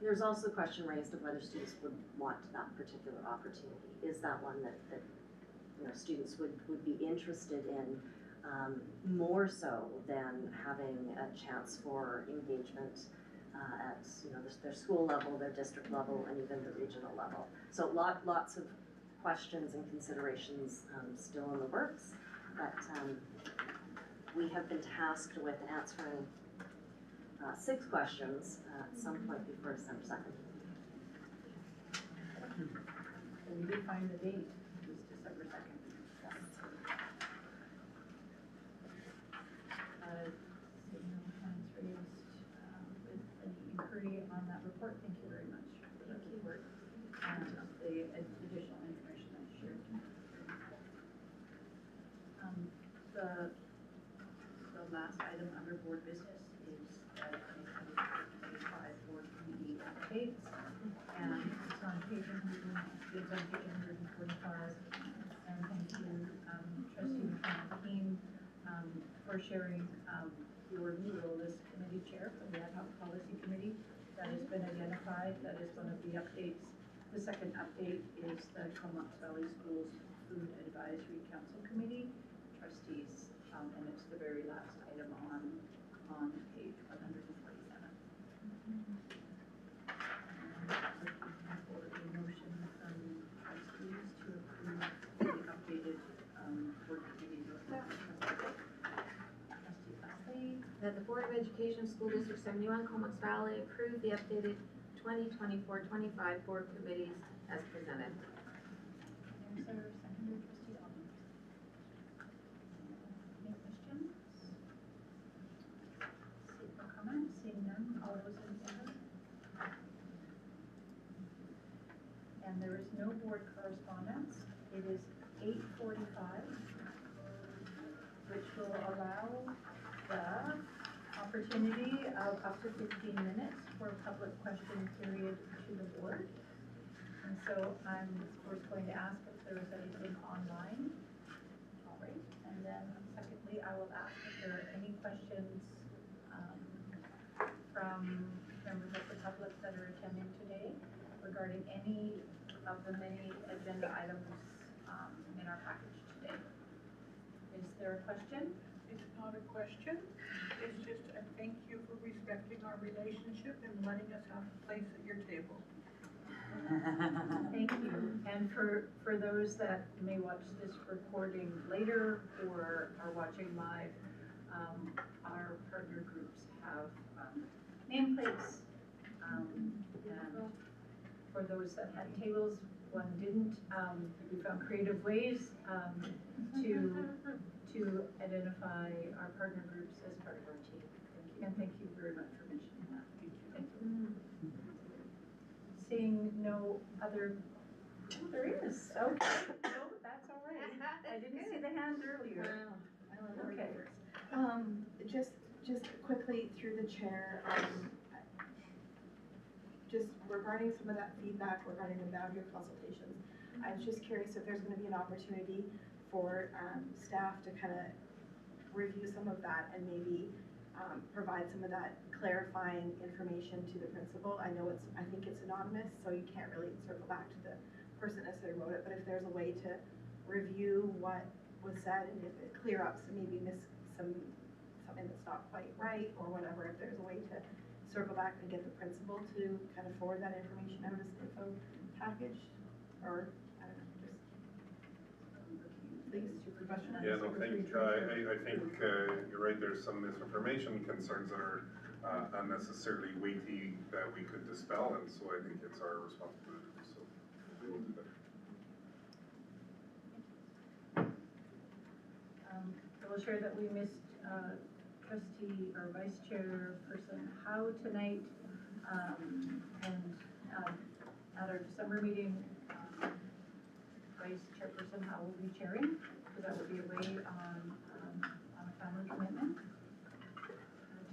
There's also a question raised of whether students would want that particular opportunity. Is that one that students would be interested in more so than having a chance for engagement at, their school level, their district level, and even the regional level. So lots of questions and considerations still in the works, but we have been tasked with answering 6 questions at some point before December 2nd. And you did find the date, it was December 2nd. Seeing no hands raised, with any inquiry on that report, thank you very much for that report and the additional information I shared. The last item under board business is 2024-25 board committee updates, and it's on page 145. And thank you, trustee McCann, for sharing your new role as committee chair for the ad hoc policy committee. That has been identified, that is one of the updates. The second update is the Comox Valley Schools Food Advisory Council Committee trustees, and it's the very last item on page 147. For a motion from trustees to approve the updated board committee report. Trustee Leslie. That the Board of Education School District 71 Comox Valley approve the updated 2024-25 board committees as presented. Seconder, trustee Alden. Any questions? No comments, seeing none, all those in favor? And there is no board correspondence. It is 8:45, which will allow the opportunity of up to 15 minutes for public question period to the board. And so I'm first going to ask if there is anything online. All right, and then secondly, I will ask if there are any questions from members of the public that are attending today regarding any of the many agenda items in our package today. Is there a question? It's not a question, it's just a thank you for respecting our relationship and letting us have a place at your table. Thank you. And for those that may watch this recording later or are watching live, our partner groups have nameplates. And for those that had tables, one didn't, we found creative ways to identify our partner groups as part of our team. Thank you. And thank you very much for mentioning that. Thank you. Seeing no other, there is, okay, no, that's all right. I didn't see the hand earlier. Okay. Just quickly through the chair, just regarding some of that feedback regarding the boundary consultations, I was just curious if there's gonna be an opportunity for staff to kind of review some of that and maybe provide some of that clarifying information to the principal. I know I think it's anonymous, so you can't really circle back to the person that necessarily wrote it, but if there's a way to review what was said and if it clear up some, maybe miss something that's not quite right or whatever, if there's a way to circle back and get the principal to kind of forward that information out as info package, or I don't know, just please, super question. Yeah, no, thank you. I think you're right, there's some misinformation concerns that are unnecessarily weighty that we could dispel, and so I think it's our responsibility, so we will do that. I will share that we missed trustee or vice chairperson Howe tonight, and at our December meeting, vice chairperson Howe will be chairing, so that will be away on a family commitment.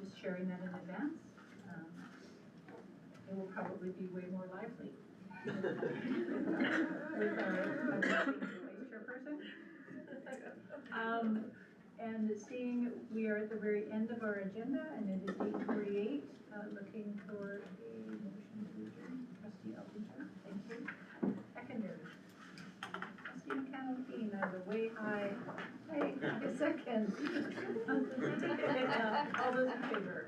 Just sharing that in advance. It will probably be way more lively with our vice chairperson. And seeing we are at the very end of our agenda, and it is 8:48, looking for a motion to adjourn. Trustee Elpinger, thank you. Secondary. Trustee McCann, the way high. Hey, second. All those in favor?